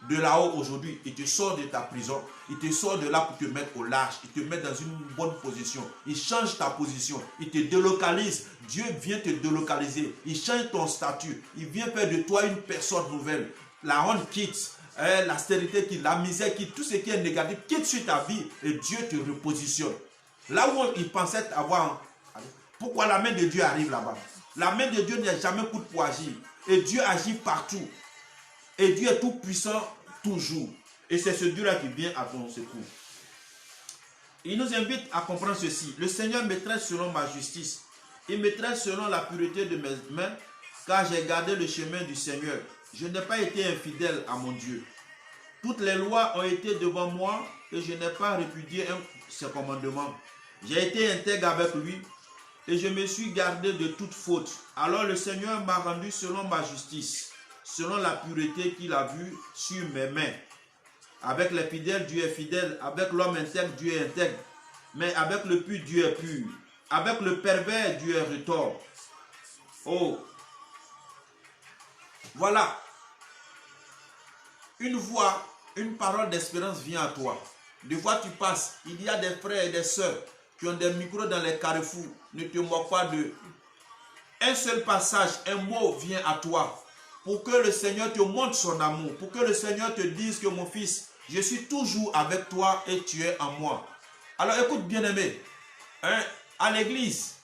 de là-haut aujourd'hui, il te sort de ta prison, il te sort de là pour te mettre au large, il te met dans une bonne position, il change ta position, il te délocalise, Dieu vient te délocaliser, il change ton statut, il vient faire de toi une personne nouvelle. La honte quitte, la stérilité quitte, la misère quitte, tout ce qui est négatif quitte sur ta vie et Dieu te repositionne. Là où il pensait avoir, pourquoi la main de Dieu arrive là-bas? La main de Dieu n'est jamais coûte pour agir et Dieu agit partout. Et Dieu est tout puissant toujours. Et c'est ce Dieu-là qui vient à ton secours. Il nous invite à comprendre ceci. Le Seigneur me traite selon ma justice. Il me traite selon la pureté de mes mains, car j'ai gardé le chemin du Seigneur. Je n'ai pas été infidèle à mon Dieu. Toutes les lois ont été devant moi et je n'ai pas répudié ses commandements. J'ai été intègre avec lui et je me suis gardé de toute faute. Alors le Seigneur m'a rendu selon ma justice, selon la pureté qu'il a vue sur mes mains. Avec les fidèles, Dieu est fidèle. Avec l'homme intègre, Dieu est intègre. Mais avec le pur, Dieu est pur. Avec le pervers, Dieu est retort. Oh! Voilà. Une voix, une parole d'espérance vient à toi. Des fois, tu passes. Il y a des frères et des sœurs qui ont des micros dans les carrefours. Ne te moque pas d'eux. Un seul passage, un mot vient à toi. Pour que le Seigneur te montre son amour, pour que le Seigneur te dise que mon fils, je suis toujours avec toi et tu es en moi. Alors écoute bien-aimé, hein, à l'église,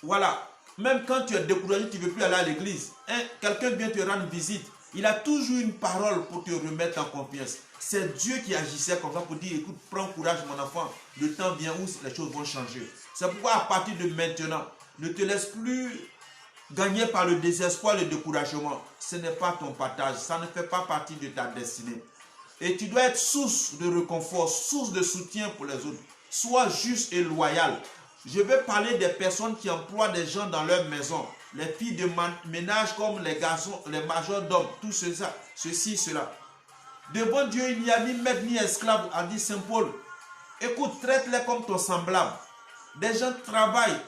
voilà, même quand tu es découragé, tu ne veux plus aller à l'église, hein, quelqu'un vient te rendre visite, il a toujours une parole pour te remettre en confiance. C'est Dieu qui agissait comme ça pour dire, écoute, prends courage mon enfant, le temps vient où les choses vont changer. C'est pourquoi à partir de maintenant, ne te laisse plus gagné par le désespoir, le découragement. Ce n'est pas ton partage, ça ne fait pas partie de ta destinée. Et tu dois être source de réconfort, source de soutien pour les autres. Sois juste et loyal. Je vais parler des personnes qui emploient des gens dans leur maison. Les filles de ménage comme les garçons, les majordomes, tout ceci, cela. Devant Dieu, il n'y a ni maître ni esclave, a dit Saint Paul. Écoute, traite-les comme ton semblable. Des gens travaillent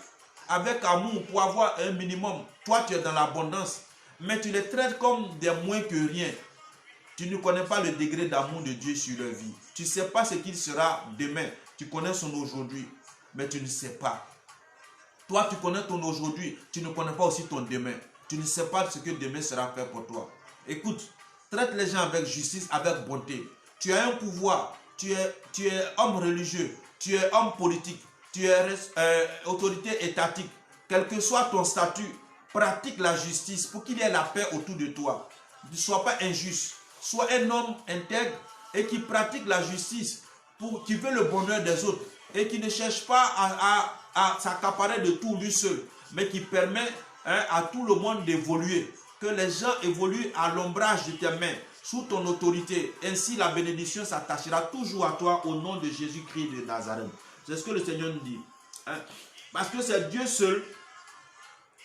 avec amour pour avoir un minimum. Toi, tu es dans l'abondance, mais tu les traites comme des moins que rien. Tu ne connais pas le degré d'amour de Dieu sur leur vie. Tu ne sais pas ce qu'il sera demain. Tu connais son aujourd'hui, mais tu ne sais pas. Toi, tu connais ton aujourd'hui, tu ne connais pas aussi ton demain. Tu ne sais pas ce que demain sera fait pour toi. Écoute, traite les gens avec justice, avec bonté. Tu as un pouvoir, tu es homme religieux, tu es homme politique, tu es autorité étatique. Quel que soit ton statut, pratique la justice pour qu'il y ait la paix autour de toi. Ne sois pas injuste. Sois un homme intègre et qui pratique la justice, qui veut le bonheur des autres et qui ne cherche pas à s'accaparer de tout lui seul, mais qui permet à tout le monde d'évoluer. Que les gens évoluent à l'ombrage de tes mains, sous ton autorité. Ainsi, la bénédiction s'attachera toujours à toi au nom de Jésus-Christ de Nazareth. C'est ce que le Seigneur nous dit. Parce que c'est Dieu seul.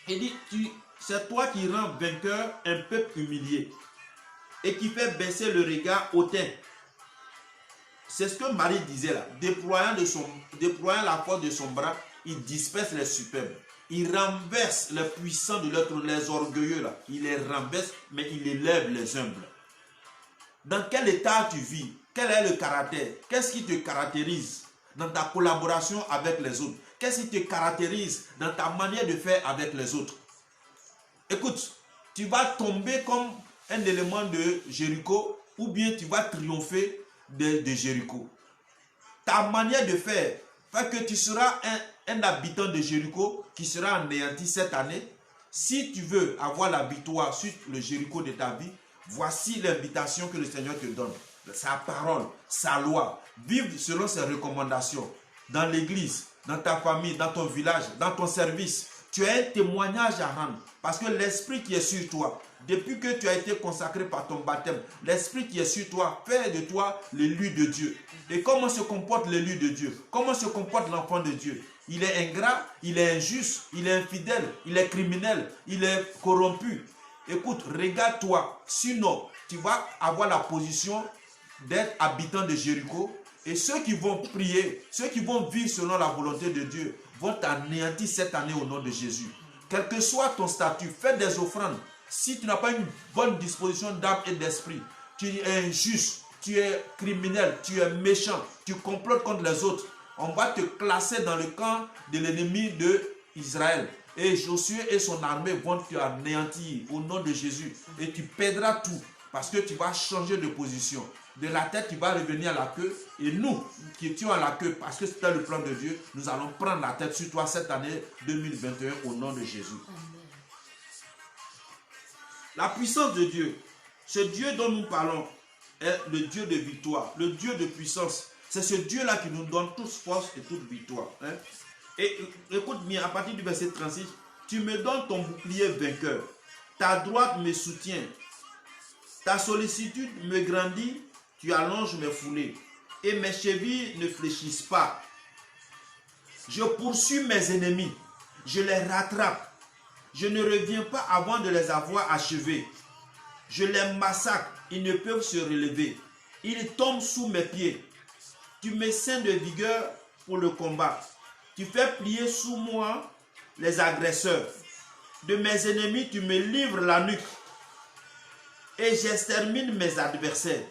Il dit, c'est toi qui rends vainqueur un peuple humilié et qui fait baisser le regard hautain. C'est ce que Marie disait là. Déployant la force de son bras, il disperse les superbes. Il renverse les puissants de l'autre, les orgueilleux là. Il les renverse, mais il élève les humbles. Dans quel état tu vis? Quel est le caractère? Qu'est-ce qui te caractérise dans ta collaboration avec les autres? Qu'est-ce qui te caractérise dans ta manière de faire avec les autres? Écoute, tu vas tomber comme un élément de Jéricho ou bien tu vas triompher de Jéricho. Ta manière de faire fait que tu seras un habitant de Jéricho qui sera anéanti cette année Si tu veux avoir la victoire sur le Jéricho de ta vie, voici l'invitation que le Seigneur te donne. Sa parole, sa loi. Vivre selon ses recommandations. Dans l'église, dans ta famille, dans ton village, dans ton service. Tu as un témoignage à rendre. Parce que l'esprit qui est sur toi, depuis que tu as été consacré par ton baptême, l'esprit qui est sur toi fait de toi l'élu de Dieu. Et comment se comporte l'élu de Dieu? Comment se comporte l'enfant de Dieu? Il est ingrat, il est injuste, il est infidèle, il est criminel, il est corrompu. Écoute, regarde-toi, sinon tu vas avoir la position d'être habitant de Jéricho. Et ceux qui vont prier, ceux qui vont vivre selon la volonté de Dieu, vont t'anéantir cette année au nom de Jésus. Quel que soit ton statut, fais des offrandes. Si tu n'as pas une bonne disposition d'âme et d'esprit, tu es injuste, tu es criminel, tu es méchant, tu complotes contre les autres, on va te classer dans le camp de l'ennemi d'Israël. Et Josué et son armée vont te anéantir au nom de Jésus. Et tu perdras tout parce que tu vas changer de position. De la tête, tu vas revenir à la queue. Et nous, qui étions à la queue, parce que c'était le plan de Dieu, nous allons prendre la tête sur toi cette année 2021 au nom de Jésus. Amen. La puissance de Dieu, ce Dieu dont nous parlons, est le Dieu de victoire, le Dieu de puissance. C'est ce Dieu-là qui nous donne toute force et toute victoire. Hein? Et écoute bien, à partir du verset 36, tu me donnes ton bouclier vainqueur, ta droite me soutient, ta sollicitude me grandit, tu allonges mes foulées, et mes chevilles ne fléchissent pas. Je poursuis mes ennemis, je les rattrape, je ne reviens pas avant de les avoir achevés. Je les massacre, ils ne peuvent se relever, ils tombent sous mes pieds. Tu me ceins de vigueur pour le combat. Tu fais plier sous moi les agresseurs. De mes ennemis, tu me livres la nuque. Et j'extermine mes adversaires.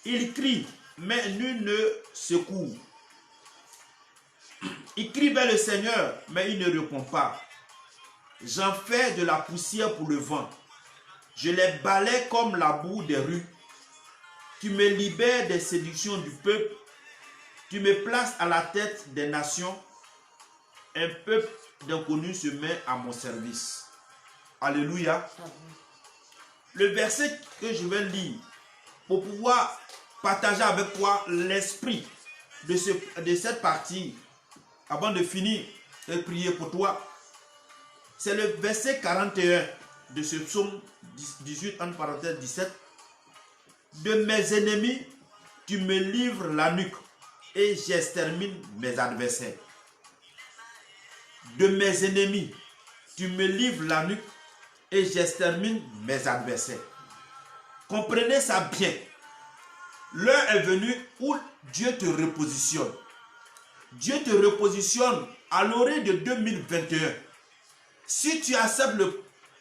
Ils crient, mais nul ne secourt. Ils crient vers le Seigneur, mais il ne répond pas. J'en fais de la poussière pour le vent. Je les balaie comme la boue des rues. Tu me libères des séductions du peuple. Tu me places à la tête des nations. Un peuple d'inconnus se met à mon service. Alléluia. Le verset que je vais lire pour pouvoir partager avec toi l'esprit de cette partie avant de finir et prier pour toi. C'est le verset 41 de ce psaume 18 entre parenthèses 17. De mes ennemis, tu me livres la nuque et j'extermine mes adversaires. De mes ennemis, tu me livres la nuque et j'extermine mes adversaires. Comprenez ça bien. L'heure est venue où Dieu te repositionne. Dieu te repositionne à l'orée de 2021. Si tu acceptes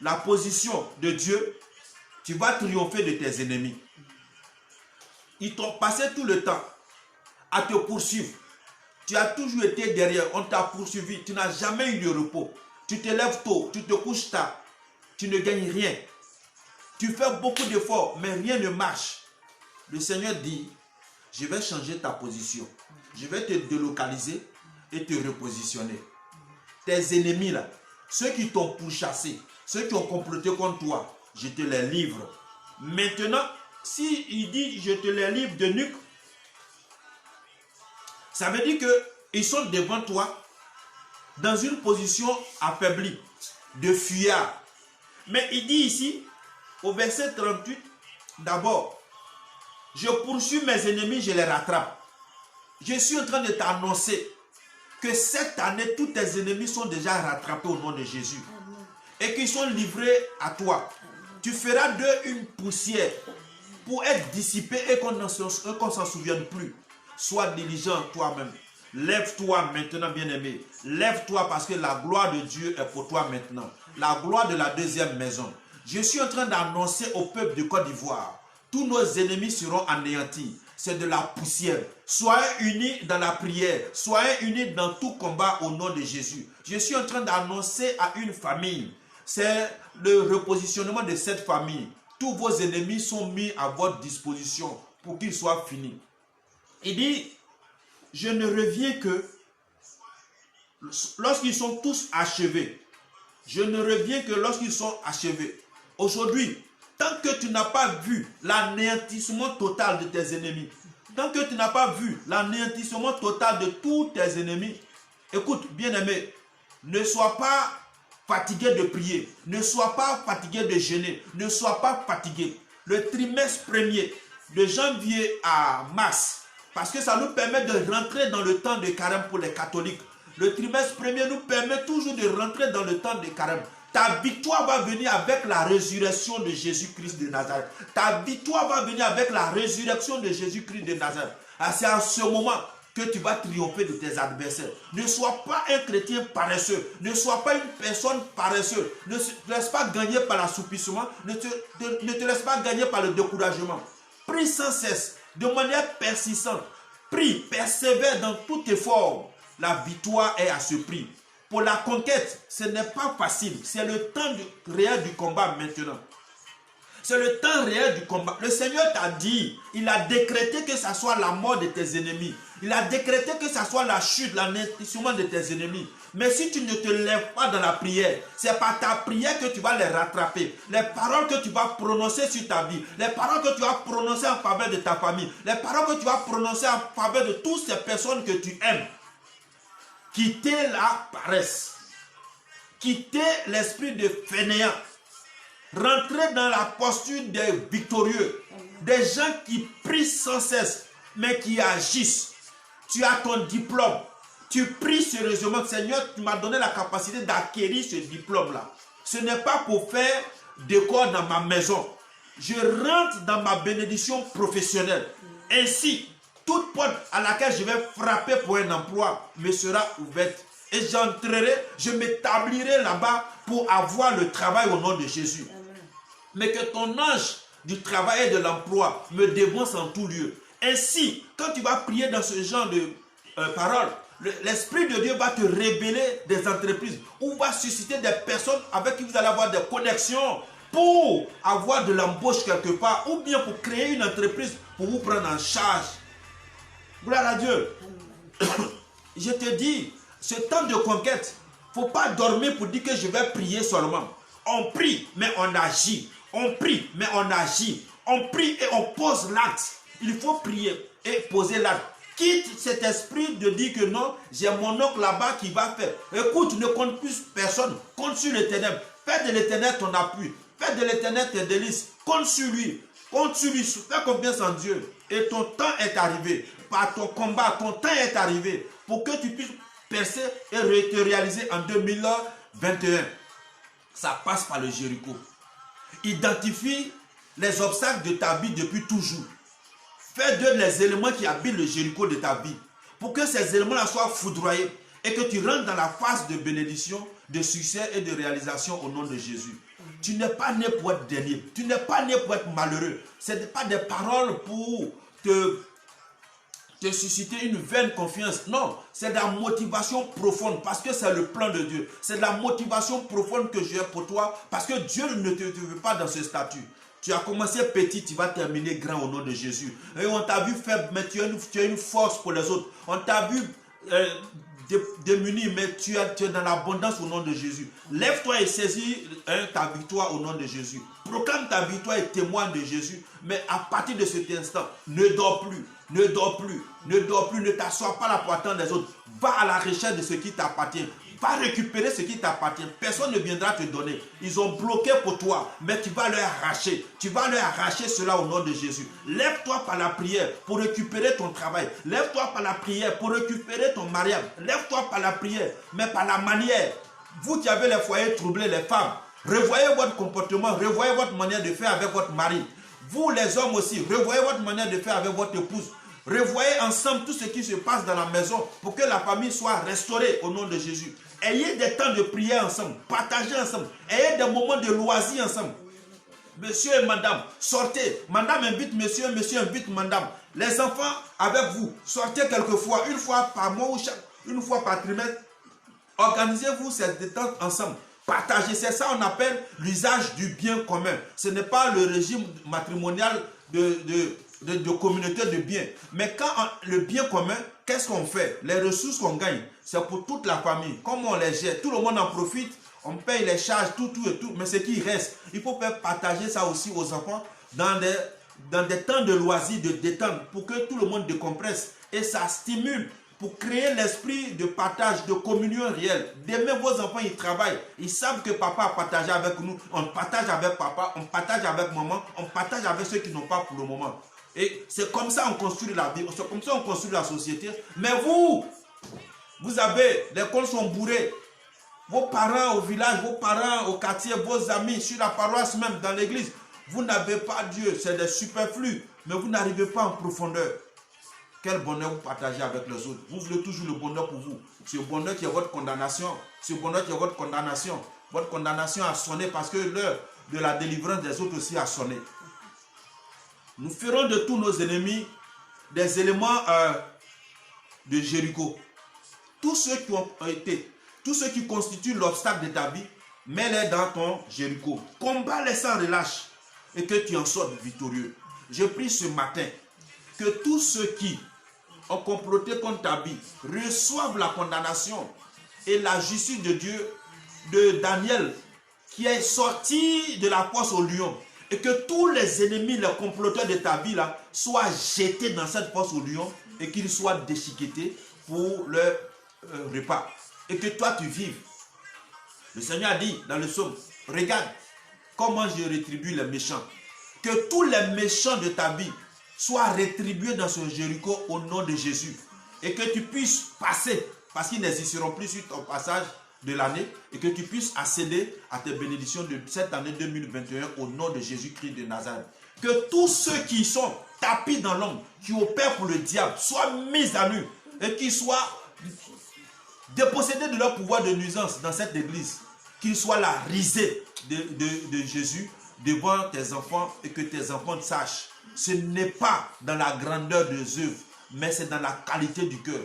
la position de Dieu, tu vas triompher de tes ennemis. Ils t'ont passé tout le temps à te poursuivre. Tu as toujours été derrière, on t'a poursuivi, tu n'as jamais eu de repos. Tu te lèves tôt, tu te couches tard, tu ne gagnes rien. Tu fais beaucoup d'efforts, mais rien ne marche. Le Seigneur dit, je vais changer ta position. Je vais te délocaliser et te repositionner. Tes ennemis là, ceux qui t'ont pourchassé, ceux qui ont comploté contre toi, je te les livre. Maintenant, si il dit je te les livre de nuque, ça veut dire qu'ils sont devant toi dans une position affaiblie, de fuyard. Mais il dit ici, au verset 38, d'abord, je poursuis mes ennemis, je les rattrape. Je suis en train de t'annoncer que cette année, tous tes ennemis sont déjà rattrapés au nom de Jésus. Et qu'ils sont livrés à toi. Tu feras d'eux une poussière pour être dissipé et qu'on ne s'en souvienne plus. Sois diligent toi-même. Lève-toi maintenant, bien-aimé. Lève-toi parce que la gloire de Dieu est pour toi maintenant. La gloire de la deuxième maison. Je suis en train d'annoncer au peuple de Côte d'Ivoire. Tous nos ennemis seront anéantis. C'est de la poussière. Soyez unis dans la prière. Soyez unis dans tout combat au nom de Jésus. Je suis en train d'annoncer à une famille. C'est le repositionnement de cette famille. Tous vos ennemis sont mis à votre disposition pour qu'ils soient finis. Il dit, je ne reviens que lorsqu'ils sont tous achevés. Je ne reviens que lorsqu'ils sont achevés. Aujourd'hui, tant que tu n'as pas vu l'anéantissement total de tes ennemis, tant que tu n'as pas vu l'anéantissement total de tous tes ennemis, écoute, bien-aimé, ne sois pas fatigué de prier, ne sois pas fatigué de jeûner, ne sois pas fatigué. Le trimestre premier, de janvier à mars, parce que ça nous permet de rentrer dans le temps de carême pour les catholiques. Le trimestre premier nous permet toujours de rentrer dans le temps de carême. Ta victoire va venir avec la résurrection de Jésus-Christ de Nazareth. Ta victoire va venir avec la résurrection de Jésus-Christ de Nazareth. C'est à ce moment que tu vas triompher de tes adversaires. Ne sois pas un chrétien paresseux. Ne sois pas une personne paresseuse. Ne te laisse pas gagner par l'assoupissement. Ne te laisse pas gagner par le découragement. Prie sans cesse, de manière persistante. Prie, persévère dans tout effort. La victoire est à ce prix. Pour la conquête, ce n'est pas facile. C'est le temps réel du combat maintenant. C'est le temps réel du combat. Le Seigneur t'a dit, il a décrété que ça soit la mort de tes ennemis. Il a décrété que ça soit la chute, l'anéantissement de tes ennemis. Mais si tu ne te lèves pas dans la prière, c'est par ta prière que tu vas les rattraper. Les paroles que tu vas prononcer sur ta vie, les paroles que tu vas prononcer en faveur de ta famille, les paroles que tu vas prononcer en faveur de toutes ces personnes que tu aimes. Quittez la paresse. Quittez l'esprit de fainéant. Rentrez dans la posture des victorieux. Des gens qui prient sans cesse, mais qui agissent. Tu as ton diplôme. Tu pries sérieusement. Seigneur, tu m'as donné la capacité d'acquérir ce diplôme-là. Ce n'est pas pour faire décor dans ma maison. Je rentre dans ma bénédiction professionnelle. Ainsi, toute porte à laquelle je vais frapper pour un emploi me sera ouverte. Et j'entrerai, je m'établirai là-bas pour avoir le travail au nom de Jésus. Amen. Mais que ton ange du travail et de l'emploi me dévance en tout lieu. Ainsi, quand tu vas prier dans ce genre de paroles, l'Esprit de Dieu va te révéler des entreprises ou va susciter des personnes avec qui vous allez avoir des connexions pour avoir de l'embauche quelque part ou bien pour créer une entreprise pour vous prendre en charge. Gloire à Dieu. Je te dis, ce temps de conquête, il ne faut pas dormir pour dire que je vais prier seulement. On prie, mais on agit. On prie, mais on agit. On prie et on pose l'acte. Il faut prier et poser l'acte. Quitte cet esprit de dire que non, j'ai mon oncle là-bas qui va faire. Écoute, ne compte plus personne. Compte sur l'Éternel. Fais de l'Éternel ton appui. Fais de l'Éternel tes délices. Compte sur lui. Compte sur lui. Fais confiance en Dieu. Et ton temps est arrivé. Par ton combat, ton temps est arrivé. Pour que tu puisses percer et te réaliser en 2021. Ça passe par le Jéricho. Identifie les obstacles de ta vie depuis toujours. Fais d'eux les éléments qui habitent le Jéricho de ta vie. Pour que ces éléments-là soient foudroyés et que tu rentres dans la phase de bénédiction, de succès et de réalisation au nom de Jésus. Tu n'es pas né pour être dernier. Tu n'es pas né pour être malheureux. Ce n'est pas des paroles pour te susciter une vaine confiance. Non, c'est de la motivation profonde parce que c'est le plan de Dieu. C'est de la motivation profonde que j'ai pour toi parce que Dieu ne te veut pas dans ce statut. Tu as commencé petit, tu vas terminer grand au nom de Jésus. Et on t'a vu faible, mais tu as une force pour les autres. On t'a vu démuni, mais tu es dans l'abondance au nom de Jésus. Lève-toi et saisis ta victoire au nom de Jésus. Proclame ta victoire et témoigne de Jésus. Mais à partir de cet instant, ne dors plus. Ne dors plus, ne dors plus, ne t'assois pas là pour attendre les autres. Va à la recherche de ce qui t'appartient. Va récupérer ce qui t'appartient. Personne ne viendra te donner. Ils ont bloqué pour toi, mais tu vas leur arracher. Tu vas leur arracher cela au nom de Jésus. Lève-toi par la prière pour récupérer ton travail. Lève-toi par la prière pour récupérer ton mariage. Lève-toi par la prière, mais par la manière. Vous qui avez les foyers troublés, les femmes, revoyez votre comportement, revoyez votre manière de faire avec votre mari. Vous les hommes aussi, revoyez votre manière de faire avec votre épouse. Revoyez ensemble tout ce qui se passe dans la maison pour que la famille soit restaurée au nom de Jésus. Ayez des temps de prière ensemble, partagez ensemble, ayez des moments de loisirs ensemble. Monsieur et madame, sortez. Madame invite monsieur, monsieur invite madame. Les enfants avec vous, sortez quelquefois, une fois par mois ou une fois par trimestre. Organisez-vous cette détente ensemble. Partagez, c'est ça on appelle l'usage du bien commun. Ce n'est pas le régime matrimonial de communauté de biens. Mais quand le bien commun, qu'est-ce qu'on fait? Les ressources qu'on gagne, c'est pour toute la famille. Comment on les gère? Tout le monde en profite. On paye les charges, tout. Mais ce qui reste, il faut faire partager ça aussi aux enfants dans des temps de loisirs, de détente, pour que tout le monde décompresse. Et ça stimule pour créer l'esprit de partage, de communion réelle. Demain, vos enfants, ils travaillent. Ils savent que papa a partagé avec nous. On partage avec papa, on partage avec maman, on partage avec ceux qui n'ont pas pour le moment. Et c'est comme ça qu'on construit la vie, c'est comme ça qu'on construit la société. Mais vous avez, les comptes sont bourrés. Vos parents au village, vos parents au quartier, vos amis sur la paroisse même, dans l'église, vous n'avez pas Dieu, c'est des superflus, mais vous n'arrivez pas en profondeur. Quel bonheur vous partagez avec les autres? Vous voulez toujours le bonheur pour vous. C'est le bonheur qui est votre condamnation. C'est le bonheur qui est votre condamnation. Votre condamnation a sonné parce que l'heure de la délivrance des autres aussi a sonné. Nous ferons de tous nos ennemis des éléments de Jéricho. Tous ceux qui constituent l'obstacle de ta vie, mets-les dans ton Jéricho. Combat-les sans relâche et que tu en sortes victorieux. Je prie ce matin que tous ceux qui ont comploté contre ta vie reçoivent la condamnation et la justice de Dieu, de Daniel, qui est sorti de la fosse au lion. Et que tous les ennemis, les comploteurs de ta vie là, soient jetés dans cette fosse au lion et qu'ils soient déchiquetés pour leur repas. Et que toi tu vives. Le Seigneur a dit dans le psaume, regarde comment je rétribue les méchants. Que tous les méchants de ta vie soient rétribués dans ce Jéricho au nom de Jésus. Et que tu puisses passer, parce qu'ils n'existeront plus sur ton passage de l'année, et que tu puisses accéder à tes bénédictions de cette année 2021 au nom de Jésus-Christ de Nazareth. Que tous ceux qui sont tapis dans l'ombre, qui opèrent pour le diable, soient mis à nu et qu'ils soient dépossédés de leur pouvoir de nuisance dans cette église. Qu'ils soient la risée de Jésus devant tes enfants et que tes enfants sachent. Ce n'est pas dans la grandeur des œuvres, mais c'est dans la qualité du cœur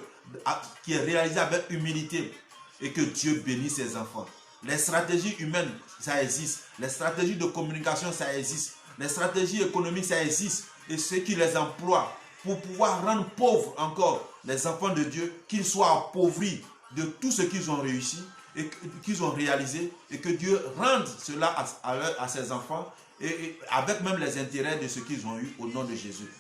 qui est réalisée avec humilité. Et que Dieu bénisse ses enfants. Les stratégies humaines, ça existe. Les stratégies de communication, ça existe. Les stratégies économiques, ça existe. Et ceux qui les emploient pour pouvoir rendre pauvres encore les enfants de Dieu, qu'ils soient appauvris de tout ce qu'ils ont réussi et qu'ils ont réalisé, et que Dieu rende cela à ses enfants, et avec même les intérêts de ce qu'ils ont eu au nom de Jésus.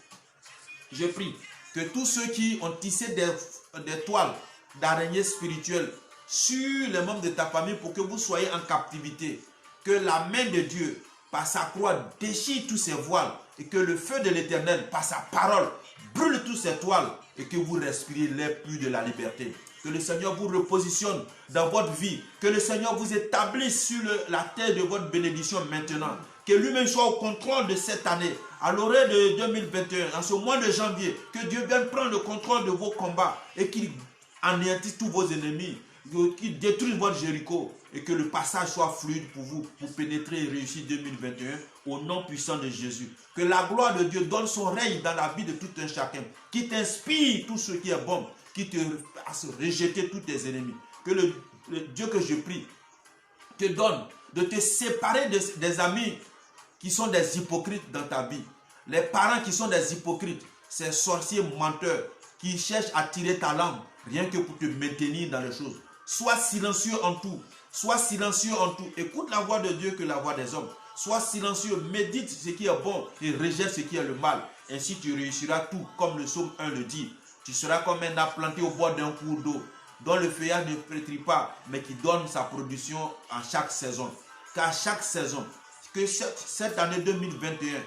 Je prie que tous ceux qui ont tissé des toiles d'araignées spirituelles sur les membres de ta famille pour que vous soyez en captivité, que la main de Dieu par sa croix déchire tous ces voiles et que le feu de l'Éternel par sa parole brûle tous ces toiles et que vous respirez l'air pur de la liberté. Que le Seigneur vous repositionne dans votre vie, que le Seigneur vous établisse sur la terre de votre bénédiction maintenant, que lui-même soit au contrôle de cette année, à l'horaire de 2021, en ce mois de janvier, que Dieu vienne prendre le contrôle de vos combats et qu'il anéantisse tous vos ennemis, qui détruisent votre Jéricho et que le passage soit fluide pour vous, pour pénétrer et réussir 2021 au nom puissant de Jésus. Que la gloire de Dieu donne son règne dans la vie de tout un chacun, qui t'inspire tout ce qui est bon, qui te fasse rejeter tous tes ennemis. Que le Dieu que je prie te donne de te séparer des amis qui sont des hypocrites dans ta vie. Les parents qui sont des hypocrites, ces sorciers menteurs qui cherchent à tirer ta langue rien que pour te maintenir dans les choses. Sois silencieux en tout. Sois silencieux en tout. Écoute la voix de Dieu que la voix des hommes. Sois silencieux. Médite ce qui est bon et rejette ce qui est le mal. Ainsi tu réussiras tout, comme le psaume 1 le dit. Tu seras comme un arbre planté au bord d'un cours d'eau, dont le feuillage ne flétrit pas, mais qui donne sa production en chaque saison. Car chaque saison, que cette année 2021,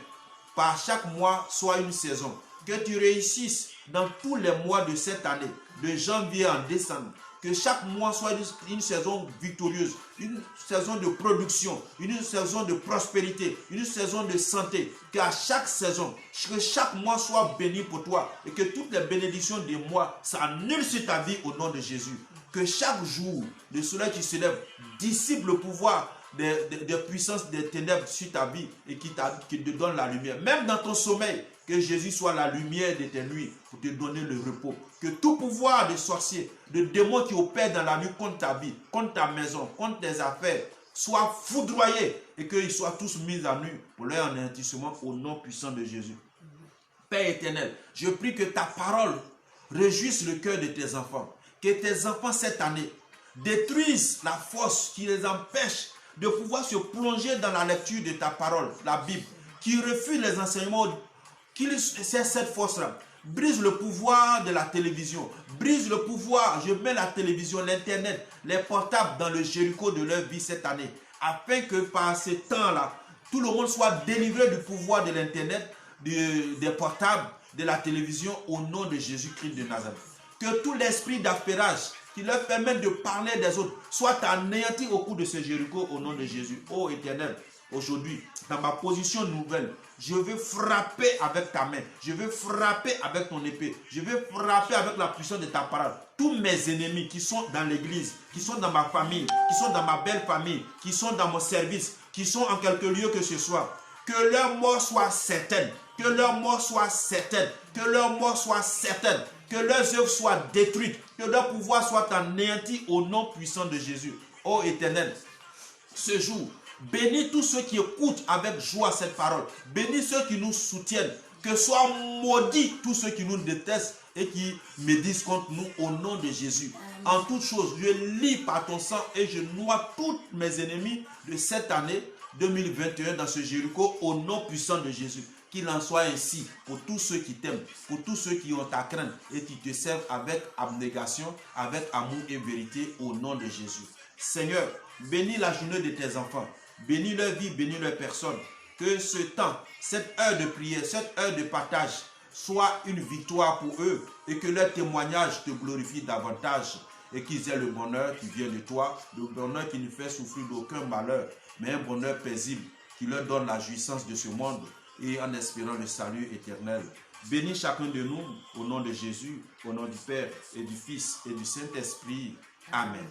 par chaque mois soit une saison. Que tu réussisses dans tous les mois de cette année, de janvier en décembre. Que chaque mois soit une saison victorieuse, une saison de production, une saison de prospérité, une saison de santé. Qu'à chaque saison, que chaque mois soit béni pour toi et que toutes les bénédictions des mois s'annulent sur ta vie au nom de Jésus. Que chaque jour, le soleil qui se lève dissipe le pouvoir des puissances des ténèbres sur ta vie et qui te donne la lumière. Même dans ton sommeil, que Jésus soit la lumière de tes nuits pour te donner le repos. Que tout pouvoir de sorciers, de démons qui opèrent dans la nuit contre ta vie, contre ta maison, contre tes affaires, soient foudroyés et qu'ils soient tous mis à nu pour leur anéantissement au nom puissant de Jésus. Père éternel, je prie que ta parole réjouisse le cœur de tes enfants. Que tes enfants cette année détruisent la force qui les empêche de pouvoir se plonger dans la lecture de ta parole, la Bible, qui refuse les enseignements, c'est cette force-là. Brise le pouvoir de la télévision, brise le pouvoir, je mets la télévision, l'internet, les portables dans le Jéricho de leur vie cette année, afin que par ce temps-là, tout le monde soit délivré du pouvoir de l'internet, des portables, de la télévision, au nom de Jésus-Christ de Nazareth. Que tout l'esprit d'affairage qui leur permet de parler des autres soit anéanti au cours de ce Jéricho au nom de Jésus. Ô Éternel, aujourd'hui, dans ma position nouvelle, je veux frapper avec ta main, je veux frapper avec ton épée, je veux frapper avec la puissance de ta parole. Tous mes ennemis qui sont dans l'église, qui sont dans ma famille, qui sont dans ma belle famille, qui sont dans mon service, qui sont en quelque lieu que ce soit, que leur mort soit certaine, que leur mort soit certaine, que leur mort soit certaine, que leurs œuvres soient détruites, que leur pouvoir soit anéanti au nom puissant de Jésus. Ô Éternel, ce jour, bénis tous ceux qui écoutent avec joie cette parole. Bénis ceux qui nous soutiennent. Que soient maudits tous ceux qui nous détestent et qui médisent contre nous au nom de Jésus. En toutes choses, je lis par ton sang et je noie tous mes ennemis de cette année 2021 dans ce Jéricho au nom puissant de Jésus. Qu'il en soit ainsi pour tous ceux qui t'aiment, pour tous ceux qui ont ta crainte et qui te servent avec abnégation, avec amour et vérité au nom de Jésus. Seigneur, bénis la journée de tes enfants, bénis leur vie, bénis leur personne. Que ce temps, cette heure de prière, cette heure de partage soit une victoire pour eux et que leur témoignage te glorifie davantage et qu'ils aient le bonheur qui vient de toi, le bonheur qui ne fait souffrir d'aucun malheur, mais un bonheur paisible qui leur donne la jouissance de ce monde et en espérant le salut éternel. Bénis chacun de nous au nom de Jésus, au nom du Père et du Fils et du Saint-Esprit. Amen.